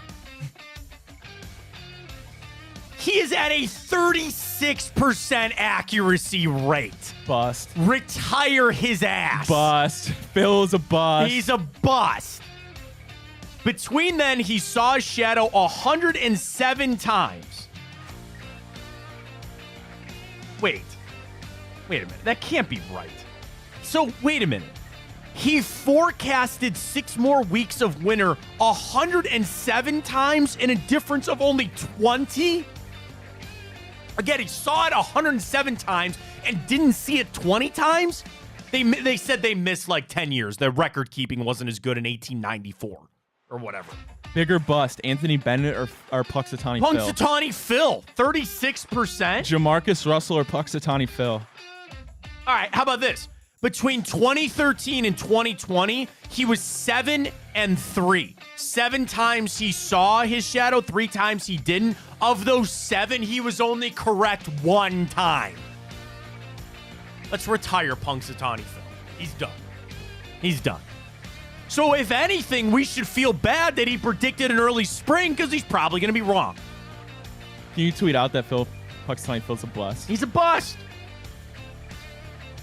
he is at a 36% accuracy rate.
Bust.
Retire his ass.
Bust. Phil's a bust.
He's a bust. Between then, he saw his shadow 107 times. Wait a minute. That can't be right. So, wait a minute. He forecasted 6 more weeks of winter 107 times in a difference of only 20? Again, he saw it 107 times and didn't see it 20 times? They said they missed like 10 years. Their record keeping wasn't as good in 1894 or whatever.
Bigger bust, Anthony Bennett or Punxsutawney Phil?
Punxsutawney Phil, 36%?
Jamarcus Russell or Punxsutawney Phil?
All right, how about this? Between 2013 and 2020, he was 7 and 3. 7 times he saw his shadow, 3 times he didn't. Of those 7, he was only correct 1 time. Let's retire Punxsutawney Phil. He's done. He's done. So if anything, we should feel bad that he predicted an early spring because he's probably going to be wrong.
Can you tweet out that Punxsutawney Phil's a bust?
He's a bust.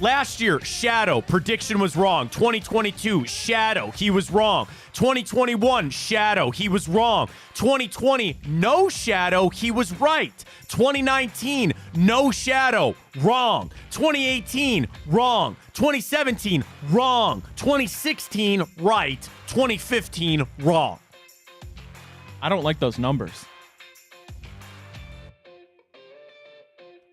Last year, shadow, prediction was wrong. 2022, shadow, he was wrong. 2021, shadow, he was wrong. 2020, no shadow, he was right. 2019, no shadow, wrong. 2018, wrong. 2017, wrong. 2016, right. 2015, wrong.
I don't like those numbers.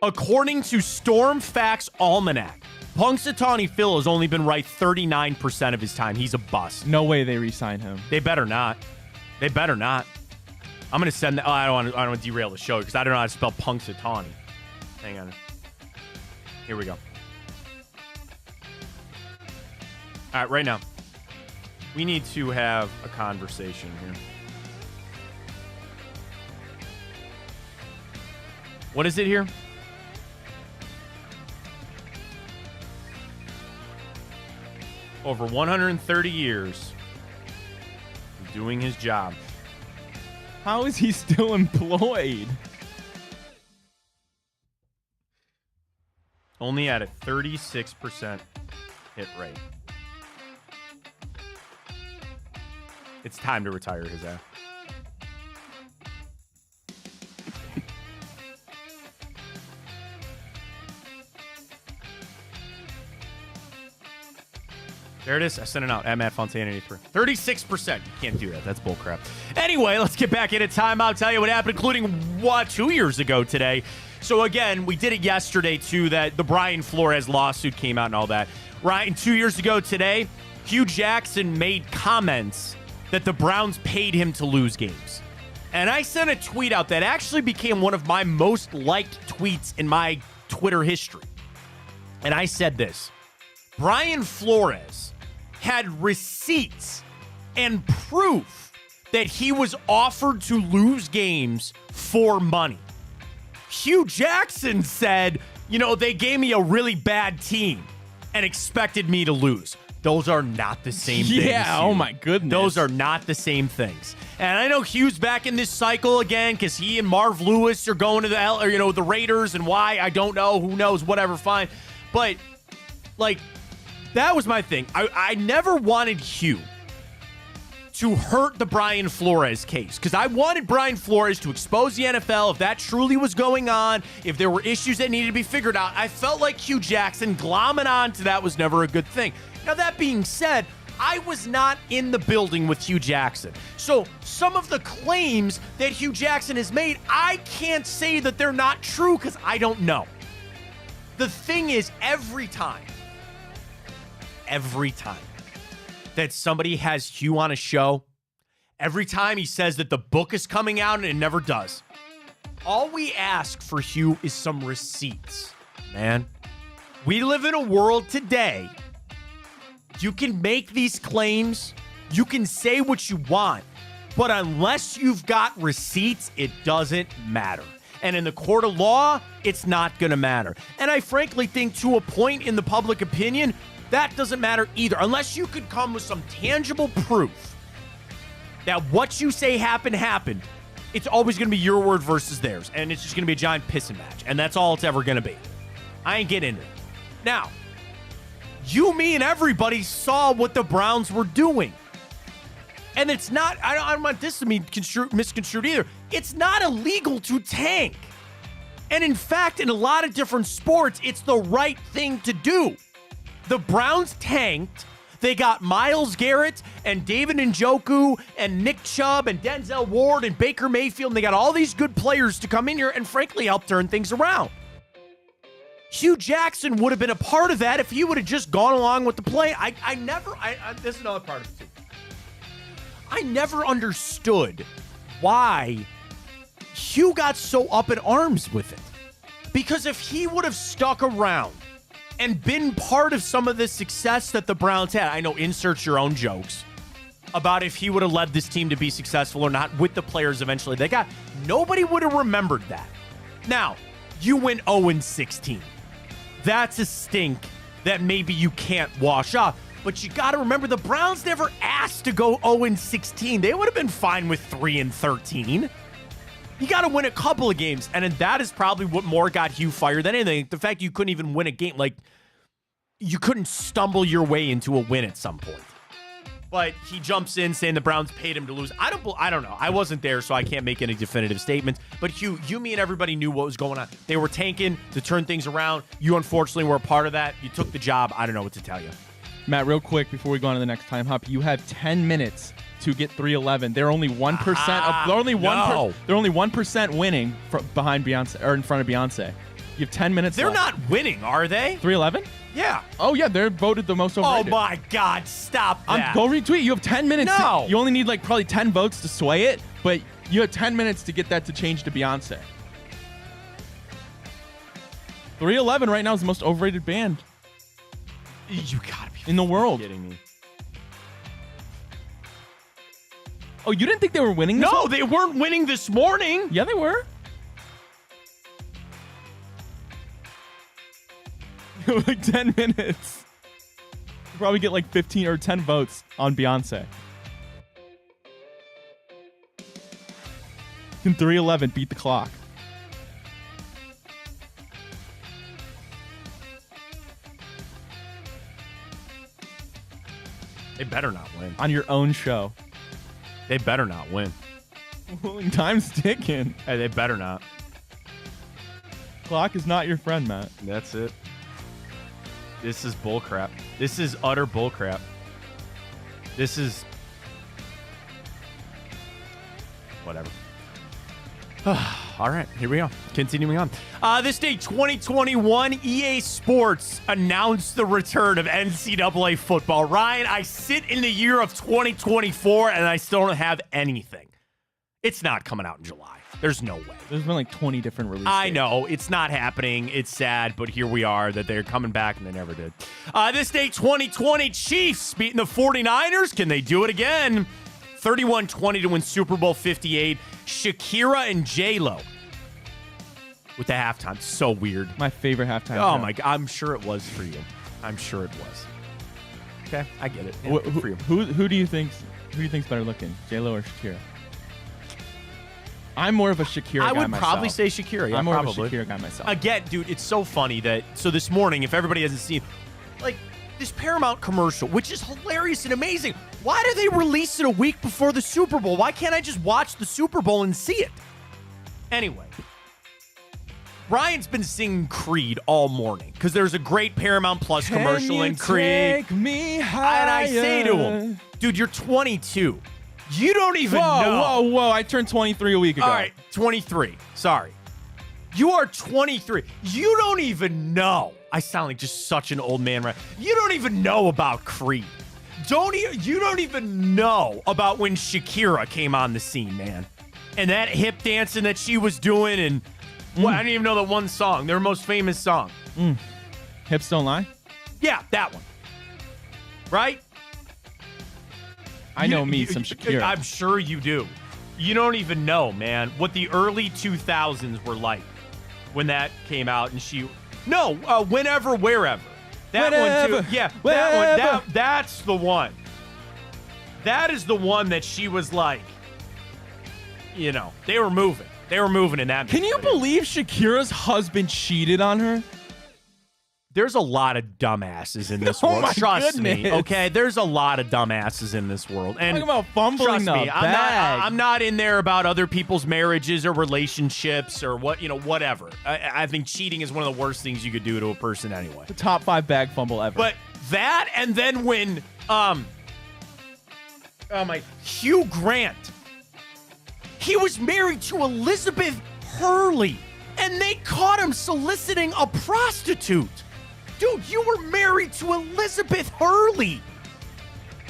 According to Storm Facts Almanac, Punxsutawney Phil has only been right 39% of his time. He's a bust.
No way they re-sign him.
They better not. They better not. I'm going to send that. Oh, I don't want to derail the show because I don't know how to spell Punxsutawney. Hang on. Here we go. All right, right now. We need to have a conversation here. What is it here? Over 130 years of doing his job.
How is he still employed?
Only at a 36% hit rate. It's time to retire his ass. There it is. I sent it out. Matt Fontana 83. 36%. You can't do that. That's bullcrap. Anyway, let's get back into timeout. Tell you what happened, including 2 years ago today. So again, we did it yesterday too. That the Brian Flores lawsuit came out and all that. Right, and 2 years ago today, Hugh Jackson made comments that the Browns paid him to lose games. And I sent a tweet out that actually became one of my most liked tweets in my Twitter history. And I said this: Brian Flores had receipts and proof that he was offered to lose games for money. Hugh Jackson said, they gave me a really bad team and expected me to lose. Those are not the same things.
Yeah, oh
Hugh.
my goodness.
Those are not the same things. And I know Hugh's back in this cycle again because he and Marv Lewis are going to the Raiders, and why, I don't know. Who knows? Whatever, fine. But, like, that was my thing. I never wanted Hugh to hurt the Brian Flores case because I wanted Brian Flores to expose the NFL if that truly was going on, if there were issues that needed to be figured out. I felt like Hugh Jackson glomming on to that was never a good thing. Now, that being said, I was not in the building with Hugh Jackson. So some of the claims that Hugh Jackson has made, I can't say that they're not true because I don't know. The thing is, every time that somebody has Hugh on a show, every time he says that the book is coming out and it never does, all we ask for Hugh is some receipts, man. We live in a world today. You can make these claims, you can say what you want, but unless you've got receipts, it doesn't matter. And in the court of law, it's not going to matter. And I frankly think to a point in the public opinion, that doesn't matter either. Unless you could come with some tangible proof that what you say happened, it's always going to be your word versus theirs. And it's just going to be a giant pissing match. And that's all it's ever going to be. I ain't getting into it. Now, you, me, and everybody saw what the Browns were doing. And it's not, I don't want this to be misconstrued either. It's not illegal to tank. And in fact, in a lot of different sports, it's the right thing to do. The Browns tanked. They got Myles Garrett and David Njoku and Nick Chubb and Denzel Ward and Baker Mayfield. And they got all these good players to come in here and frankly help turn things around. Hugh Jackson would have been a part of that if he would have just gone along with the play. This is another part of it too. I never understood why Hugh got so up in arms with it. Because if he would have stuck around and been part of some of the success that the Browns had, I know, insert your own jokes about if he would have led this team to be successful or not with the players eventually they got, nobody would have remembered that. Now, you went 0-16. That's a stink that maybe you can't wash off. But you got to remember, the Browns never asked to go 0-16. They would have been fine with 3-13. You got to win a couple of games. And that is probably what more got Hugh fired than anything. The fact you couldn't even win a game. Like, you couldn't stumble your way into a win at some point. But he jumps in saying the Browns paid him to lose. I don't know. I wasn't there, so I can't make any definitive statements. But Hugh, me and everybody knew what was going on. They were tanking to turn things around. You, unfortunately, were a part of that. You took the job. I don't know what to tell you.
Matt, real quick before we go on to the next time hop, you have 10 minutes to get 311. They're only 1%. They're only 1% winning behind Beyonce or in front of Beyonce. You have 10 minutes.
They're
left.
not winning, are they?
311?
Yeah.
Oh yeah, they're voted the most overrated.
Oh my God! Stop that.
Go retweet. You have 10 minutes.
No.
You only need like probably 10 votes to sway it, but you have 10 minutes to get that to change to Beyonce. 311 right now is the most overrated band.
You gotta be
in the world.
Kidding me.
Oh, you didn't think they were winning this
No,
one?
they weren't winning this morning.
Yeah, they were. Like 10 minutes. You probably get like 15 or 10 votes on Beyonce. Can 311 beat the clock?
They better not win.
On your own show.
They better not win.
Well, time's ticking.
Hey, they better not.
Clock is not your friend, Matt.
That's it. This is bullcrap. This is utter bullcrap. This is... whatever. All right, here we go. Continuing on. This day, 2021, EA Sports announced the return of NCAA football. Ryan, I sit in the year of 2024, and I still don't have anything. It's not coming out in July. There's no way.
There's been like 20 different releases.
I know. It's not happening. It's sad, but here we are that they're coming back, and they never did. This day, 2020, Chiefs beating the 49ers. Can they do it again? 31-20 to win Super Bowl 58. Shakira and J-Lo with the halftime. So weird.
My favorite halftime.
Oh, my God. I'm sure it was for you. I'm sure it was. Okay, I get it. Yeah,
Who,
good for you.
who do you think's better looking, J-Lo or Shakira? I'm more of a Shakira guy
I would
myself.
probably say Shakira. Yeah,
I'm more
probably.
of a Shakira guy myself.
Again, dude, it's so funny that this morning, if everybody hasn't seen, like, this Paramount commercial, which is hilarious and amazing. Why do they release it a week before the Super Bowl? Why can't I just watch the Super Bowl and see it? Anyway, Ryan's been singing Creed all morning because there's a great Paramount Plus commercial in Creed.
Take me higher?
And I say to him, dude, you're 22. You don't even
Whoa,
know.
whoa! I turned 23 a week ago.
All right, 23. Sorry. You are 23. You don't even know. I sound like just such an old man, right? You don't even know about Creed. You don't even know about when Shakira came on the scene, man. And that hip dancing that she was doing, and well, I didn't even know that one song, their most famous song.
Hips don't lie.
Yeah, that one. Right?
I know me some Shakira.
I'm sure you do. You don't even know, man, what the early 2000s were like when that came out, and Whenever, Wherever. That
Whenever,
one too. Yeah,
wherever.
that one. That's the one. That is the one that she was like, they were moving. They were moving in that.
Can you believe Shakira's husband cheated on her?
There's a lot of dumbasses in this
Oh
world.
my
Trust me,
goodness.
okay? There's a lot of dumbasses in this world. And
Talking about fumbling
trust
the
me,
bag.
I'm not in there about other people's marriages or relationships or whatever. I think cheating is one of the worst things you could do to a person anyway.
The top 5 bag fumble ever.
But that, and then when Hugh Grant, he was married to Elizabeth Hurley, and they caught him soliciting a prostitute. Dude, you were married to Elizabeth Hurley.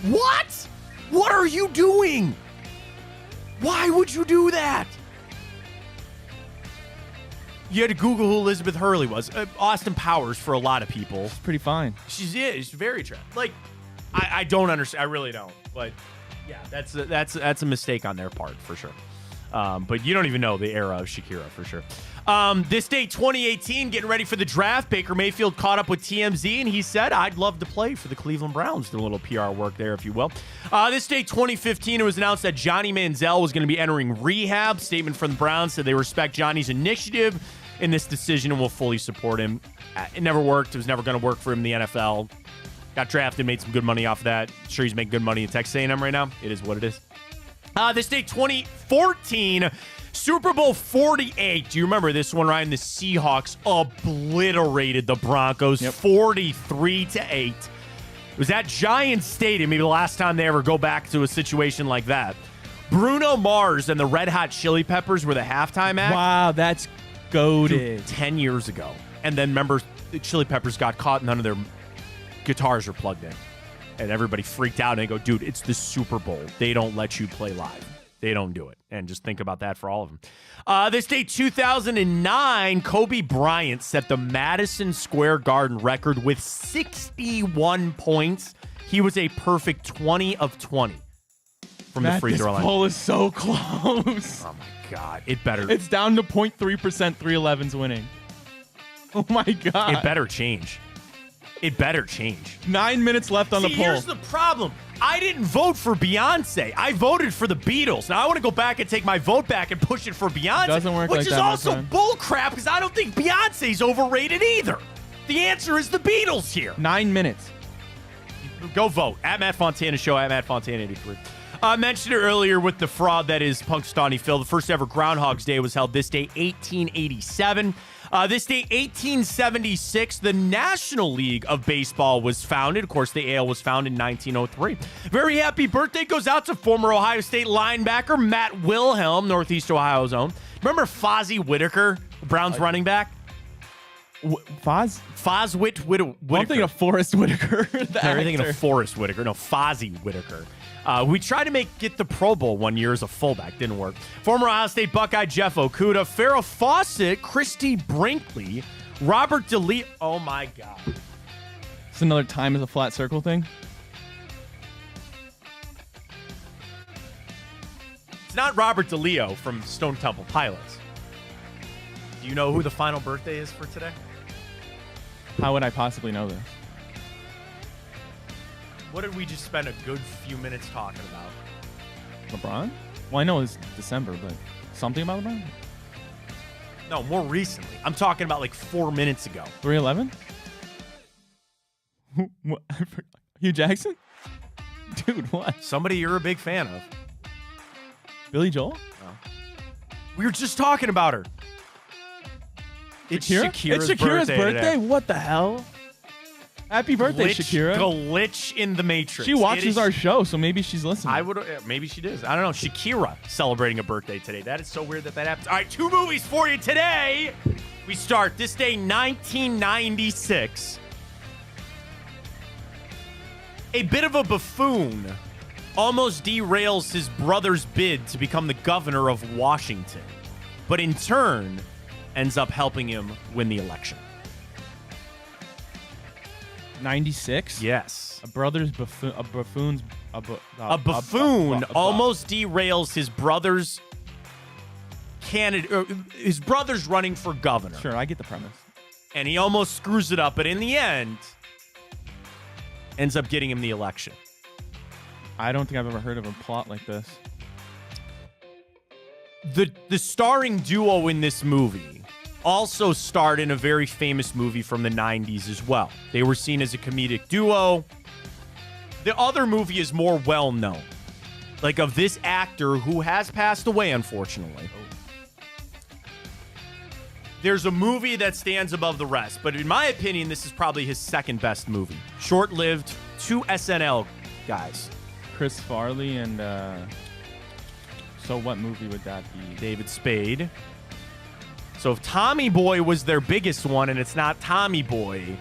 What? What are you doing? Why would you do that? You had to Google who Elizabeth Hurley was. Austin Powers for a lot of people.
It's pretty fine.
She's very attractive. Like, I don't understand. I really don't. But yeah, that's a mistake on their part for sure. But you don't even know the era of Shakira for sure. This day, 2018, getting ready for the draft. Baker Mayfield caught up with TMZ, and he said, I'd love to play for the Cleveland Browns. Doing a little PR work there, if you will. This day, 2015, it was announced that Johnny Manziel was going to be entering rehab. Statement from the Browns said they respect Johnny's initiative in this decision and will fully support him. It never worked. It was never going to work for him in the NFL. Got drafted, made some good money off of that. Sure, he's making good money in Texas A&M right now. It is what it is. This day, 2014, Super Bowl 48. Do you remember this one, Ryan? The Seahawks obliterated the Broncos 43-8. It was at Giants Stadium, maybe the last time they ever go back to a situation like that. Bruno Mars and the Red Hot Chili Peppers were the halftime act.
Wow, that's goated.
Dude, 10 years ago. And then remember, the Chili Peppers got caught, none of their guitars are plugged in. And everybody freaked out, and they go, dude, it's the Super Bowl. They don't let you play live. They don't do it. And just think about that for all of them. This day, 2009, Kobe Bryant set the Madison Square Garden record with 61 points. He was a perfect 20 of 20 from the free throw line.
This poll is so close.
Oh, my God. It better.
It's down to 0.3% 311's winning. Oh, my God.
It better change. It better change.
9 minutes left on the poll.
Here's the problem. I didn't vote for Beyonce. I voted for the Beatles. Now I want to go back and take my vote back and push it for Beyonce.
Doesn't work
which
like
is
that, my
also
friend.
bull crap because I don't think Beyonce's overrated either. The answer is the Beatles here.
9 minutes.
Go vote. At Matt Fontana Show, at Matt Fontana 83. I mentioned it earlier with the fraud that is Punxsutawney Phil. The first ever Groundhog's Day was held this day, 1887. This day, 1876, the National League of Baseball was founded. Of course, the AL was founded in 1903. Very happy birthday goes out to former Ohio State linebacker Matt Wilhelm, Northeast Ohio's own. Remember Fozzie Whitaker, Browns running back? Foswit Whitaker.
I'm thinking of Forrest Whitaker.
You're thinking of Forrest Whitaker. No, Fozzie Whitaker. We tried to get the Pro Bowl one year as a fullback. Didn't work. Former Ohio State Buckeye Jeff Okudah, Farrah Fawcett, Christy Brinkley, Robert DeLeo. Oh, my God.
It's another time as a flat circle thing.
It's not Robert DeLeo from Stone Temple Pilots. Do you know who the final birthday is for today?
How would I possibly know this?
What did we just spend a good few minutes talking about?
LeBron? Well, I know it's December, but something about LeBron?
No, more recently. I'm talking about like 4 minutes ago.
311? What? Hugh Jackson? Dude, what?
Somebody you're a big fan of.
Billy Joel?
We were just talking about her. It's Shakira's birthday today.
What the hell? Happy birthday, Shakira.
Glitch in the Matrix.
She watches our show, so maybe she's listening.
I would. Maybe she does. I don't know. Shakira celebrating a birthday today. That is so weird that happens. All right, 2 movies for you today. We start this day, 1996. A bit of a buffoon almost derails his brother's bid to become the governor of Washington, but in turn ends up helping him win the election.
96?
Yes.
A buffoon
almost derails his brother's his brother's running for governor.
Sure, I get the premise.
And he almost screws it up, but in the end ends up getting him the election.
I don't think I've ever heard of a plot like this.
The starring duo in this movie also starred in a very famous movie from the 90s as well. They were seen as a comedic duo. The other movie is more well-known, like of this actor who has passed away, unfortunately. There's a movie that stands above the rest, but in my opinion, this is probably his second best movie. Short-lived, 2 SNL guys.
Chris Farley and, so what movie would that be?
David Spade. So if Tommy Boy was their biggest one and it's not Tommy Boy,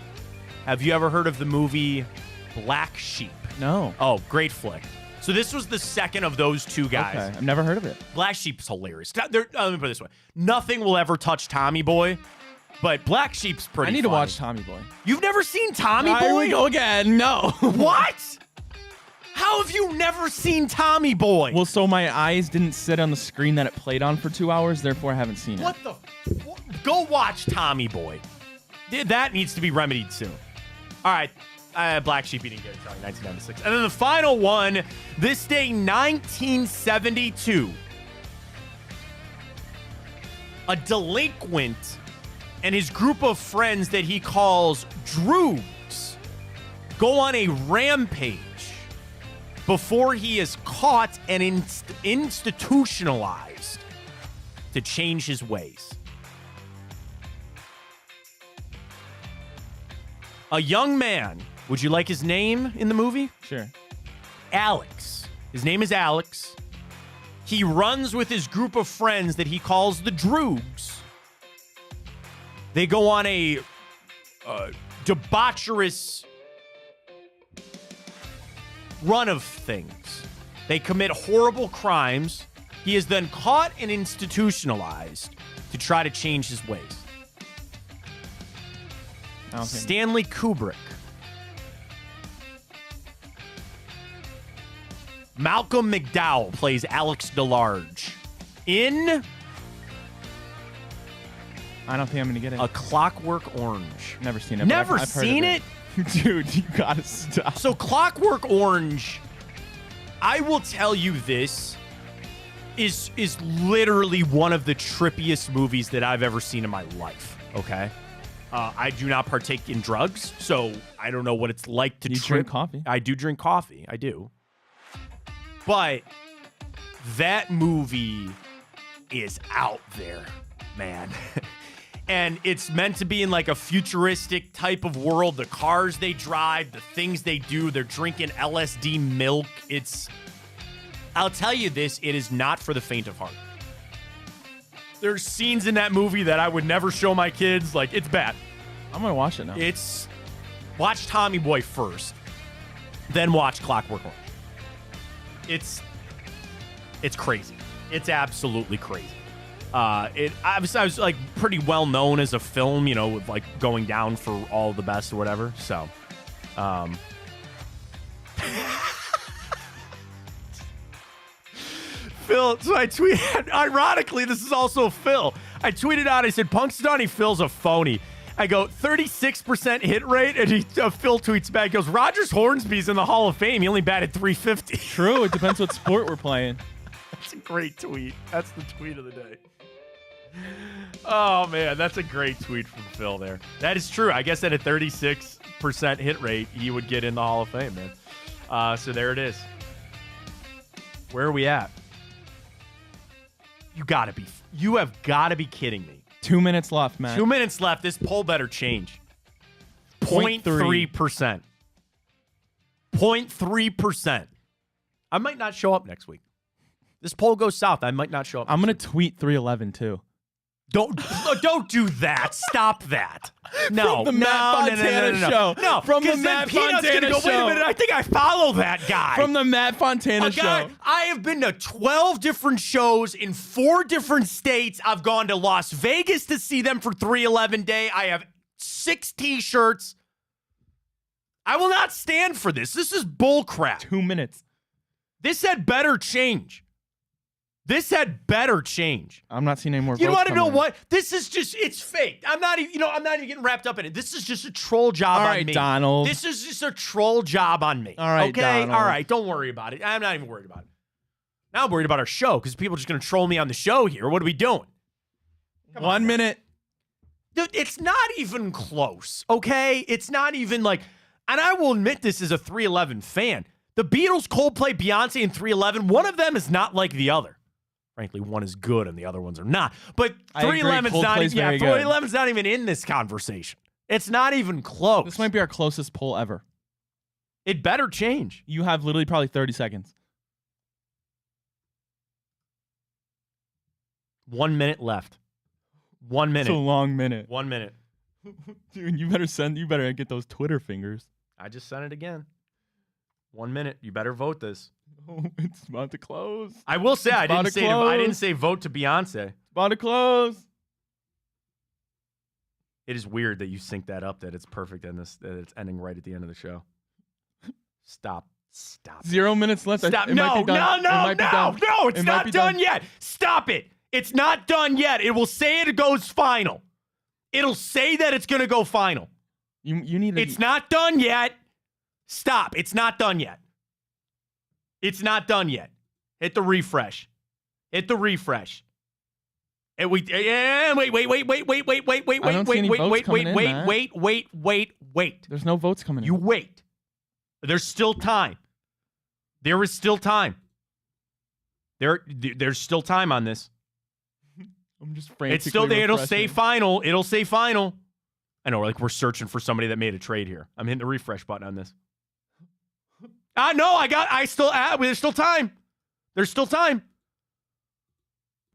have you ever heard of the movie Black Sheep?
No.
Oh, great flick. So this was the second of those 2 guys.
Okay, I've never heard of it.
Black Sheep's hilarious. Let me put it this way. Nothing will ever touch Tommy Boy, but Black Sheep's pretty
I need
funny.
to watch Tommy Boy.
You've never seen Tommy Boy?
Here we go again. No.
What? How have you never seen Tommy Boy?
Well, so my eyes didn't sit on the screen that it played on for 2 hours, therefore I haven't seen it.
What the? Go watch Tommy Boy. That needs to be remedied soon. All right. Black Sheep, you didn't get it until 1996. And then the final one, this day, 1972. A delinquent and his group of friends that he calls droogs go on a rampage before he is caught and institutionalized to change his ways. A young man, would you like his name in the movie?
Sure.
Alex. His name is Alex. He runs with his group of friends that he calls the Droogs. They go on a debaucherous run of things. They commit horrible crimes. He is then caught and institutionalized to try to change his ways. Stanley Kubrick. Malcolm McDowell plays Alex DeLarge in
I don't think I'm going to get it.
A Clockwork Orange.
Never seen it.
Never
I've heard
seen
of
it?
Dude, you got to stop.
So Clockwork Orange, I will tell you this, is literally one of the trippiest movies that I've ever seen in my life, okay? I do not partake in drugs, so I don't know what it's like to
drink coffee.
I do drink coffee. I do. But that movie is out there, man. And it's meant to be in like a futuristic type of world. The cars they drive, the things they do, they're drinking LSD milk. I'll tell you this, it is not for the faint of heart. There's scenes in that movie that I would never show my kids. Like, it's bad.
I'm going to watch it now.
Watch Tommy Boy first, then watch Clockwork Orange. It's crazy. It's absolutely crazy. I was like pretty well known as a film, you know, with like going down for all the best or whatever. So, Phil, so I tweeted, ironically, this is also Phil. I tweeted out, I said, Punxsutawney Phil's a phony. I go 36% hit rate, and Phil tweets back, goes, Rogers Hornsby's in the Hall of Fame. He only batted .350.
True. It depends what sport we're playing.
That's a great tweet. That's the tweet of the day. Oh, man, that's a great tweet from Phil there. That is true. I guess at a 36% hit rate, he would get in the Hall of Fame, man. So there it is. Where are we at? You have got to be kidding me.
2 minutes left, man.
2 minutes left. This poll better change. 0.3%. 0.3%. I might not show up next week. This poll goes south. I might not show up.
I'm going to tweet 311 too.
Don't do that. Stop that. No.
From the Matt Fontana show.
No.
From the Matt Fontana show.
Wait a minute. I think I follow that guy.
From the Matt Fontana show.
I have been to 12 different shows in 4 different states. I've gone to Las Vegas to see them for 311 Day. I have 6 T-shirts. I will not stand for this. This is bull crap.
2 minutes.
This had better change. This had better change.
I'm not seeing any more.
You want to know what? This is just—it's fake. I'm not even getting wrapped up in it. This is just a troll job on me.
Donald.
This is just a troll job on me.
All right,
okay,
Donald.
all right. Don't worry about it. I'm not even worried about it. Now I'm worried about our show because people are just going to troll me on the show here. What are we doing?
1 minute.
Dude, it's not even close. Okay, it's not even like. And I will admit this as a 311 fan. The Beatles, Coldplay, Beyonce, and 311. One of them is not like the other. Frankly, one is good and the other ones are not. But 311's not even in this conversation. It's not even close.
This might be our closest poll ever.
It better change.
You have literally probably 30 seconds.
1 minute left. 1 minute.
It's a long minute.
1 minute.
Dude, you better get those Twitter fingers.
I just sent it again. 1 minute. You better vote this.
Oh, it's about to close.
I will say I didn't say vote to Beyonce.
It's about to close.
It is weird that you sync that up, that it's perfect and that it's ending right at the end of the show. Stop.
0 minutes left.
Stop.
It
No,
might be done.
no, it's not done yet. Stop it. It's not done yet. It will say it goes final. It'll say that it's going to go final.
You need to.
It's not done yet. Stop. It's not done yet. It's not done yet. Hit the refresh. Hit the refresh. And wait.
There's no votes coming in.
You wait. There's still time. There is still time. There's still time on this.
I'm just frantically
It's still there. It'll say
refreshing.
final. It'll say final. I know, like we're searching for somebody that made a trade here. I'm hitting the refresh button on this. No, there's still time. There's still time.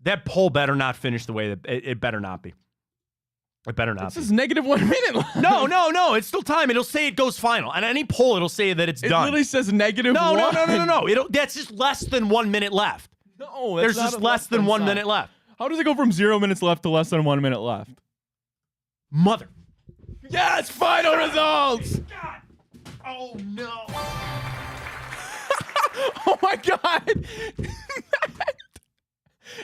That poll better not finish the way that it better not be. It better not be.
This is negative 1 minute left.
No. It's still time. It'll say it goes final. And any poll, it'll say that it's done.
It literally says negative
No.
one.
That's just less than 1 minute left.
No,
There's just less than 1 minute left.
How does it go from 0 minutes left to less than 1 minute left?
Mother.
Yes, final results.
God. Oh, no.
Oh, my God.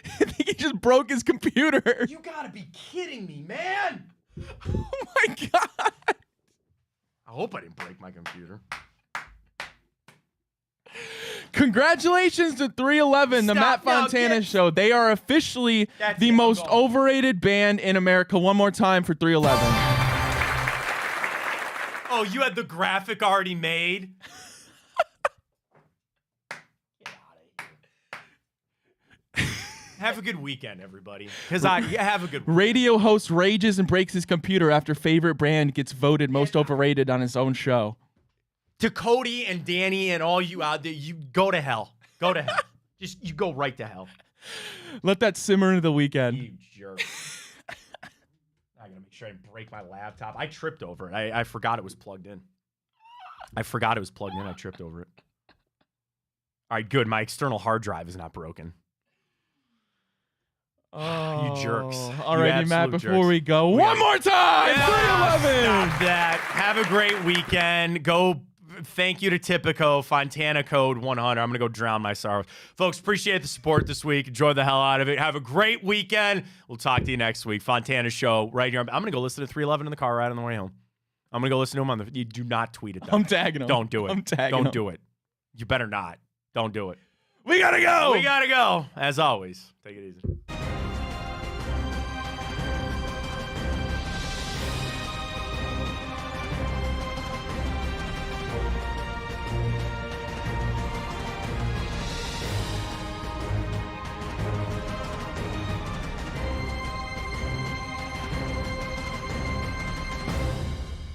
I think he just broke his computer.
You gotta be kidding me, man.
Oh, my God.
I hope I didn't break my computer.
Congratulations to 311, the Matt Fontana show. They are officially the most overrated band in America. One more time for 311.
Oh, you had the graphic already made? Get out of here. Have a good weekend, everybody. Have a good weekend.
Radio host rages and breaks his computer after favorite brand gets voted most overrated on his own show.
To Cody and Danny and all you out there, you go to hell. Go to hell. You go right to hell.
Let that simmer into the weekend.
You jerk. I gotta make sure I didn't break my laptop. I tripped over it. I forgot it was plugged in. I tripped over it. All right, good. My external hard drive is not broken.
Oh,
you jerks.
Alrighty, Matt, before
jerks.
we go, one more time! 311!
Stop that. Have a great weekend. Go Thank you to Tipico, Fontana code 100. I'm going to go drown my sorrows. Folks, appreciate the support this week. Enjoy the hell out of it. Have a great weekend. We'll talk to you next week. Fontana show right here. I'm going to go listen to 311 in the car ride on the way home. I'm going to go listen to him on the. You do not tweet it. Though.
I'm tagging him.
Don't do it.
I'm tagging him.
Don't do it. You better not. Don't do it.
We gotta go.
We gotta go. As always, take it easy.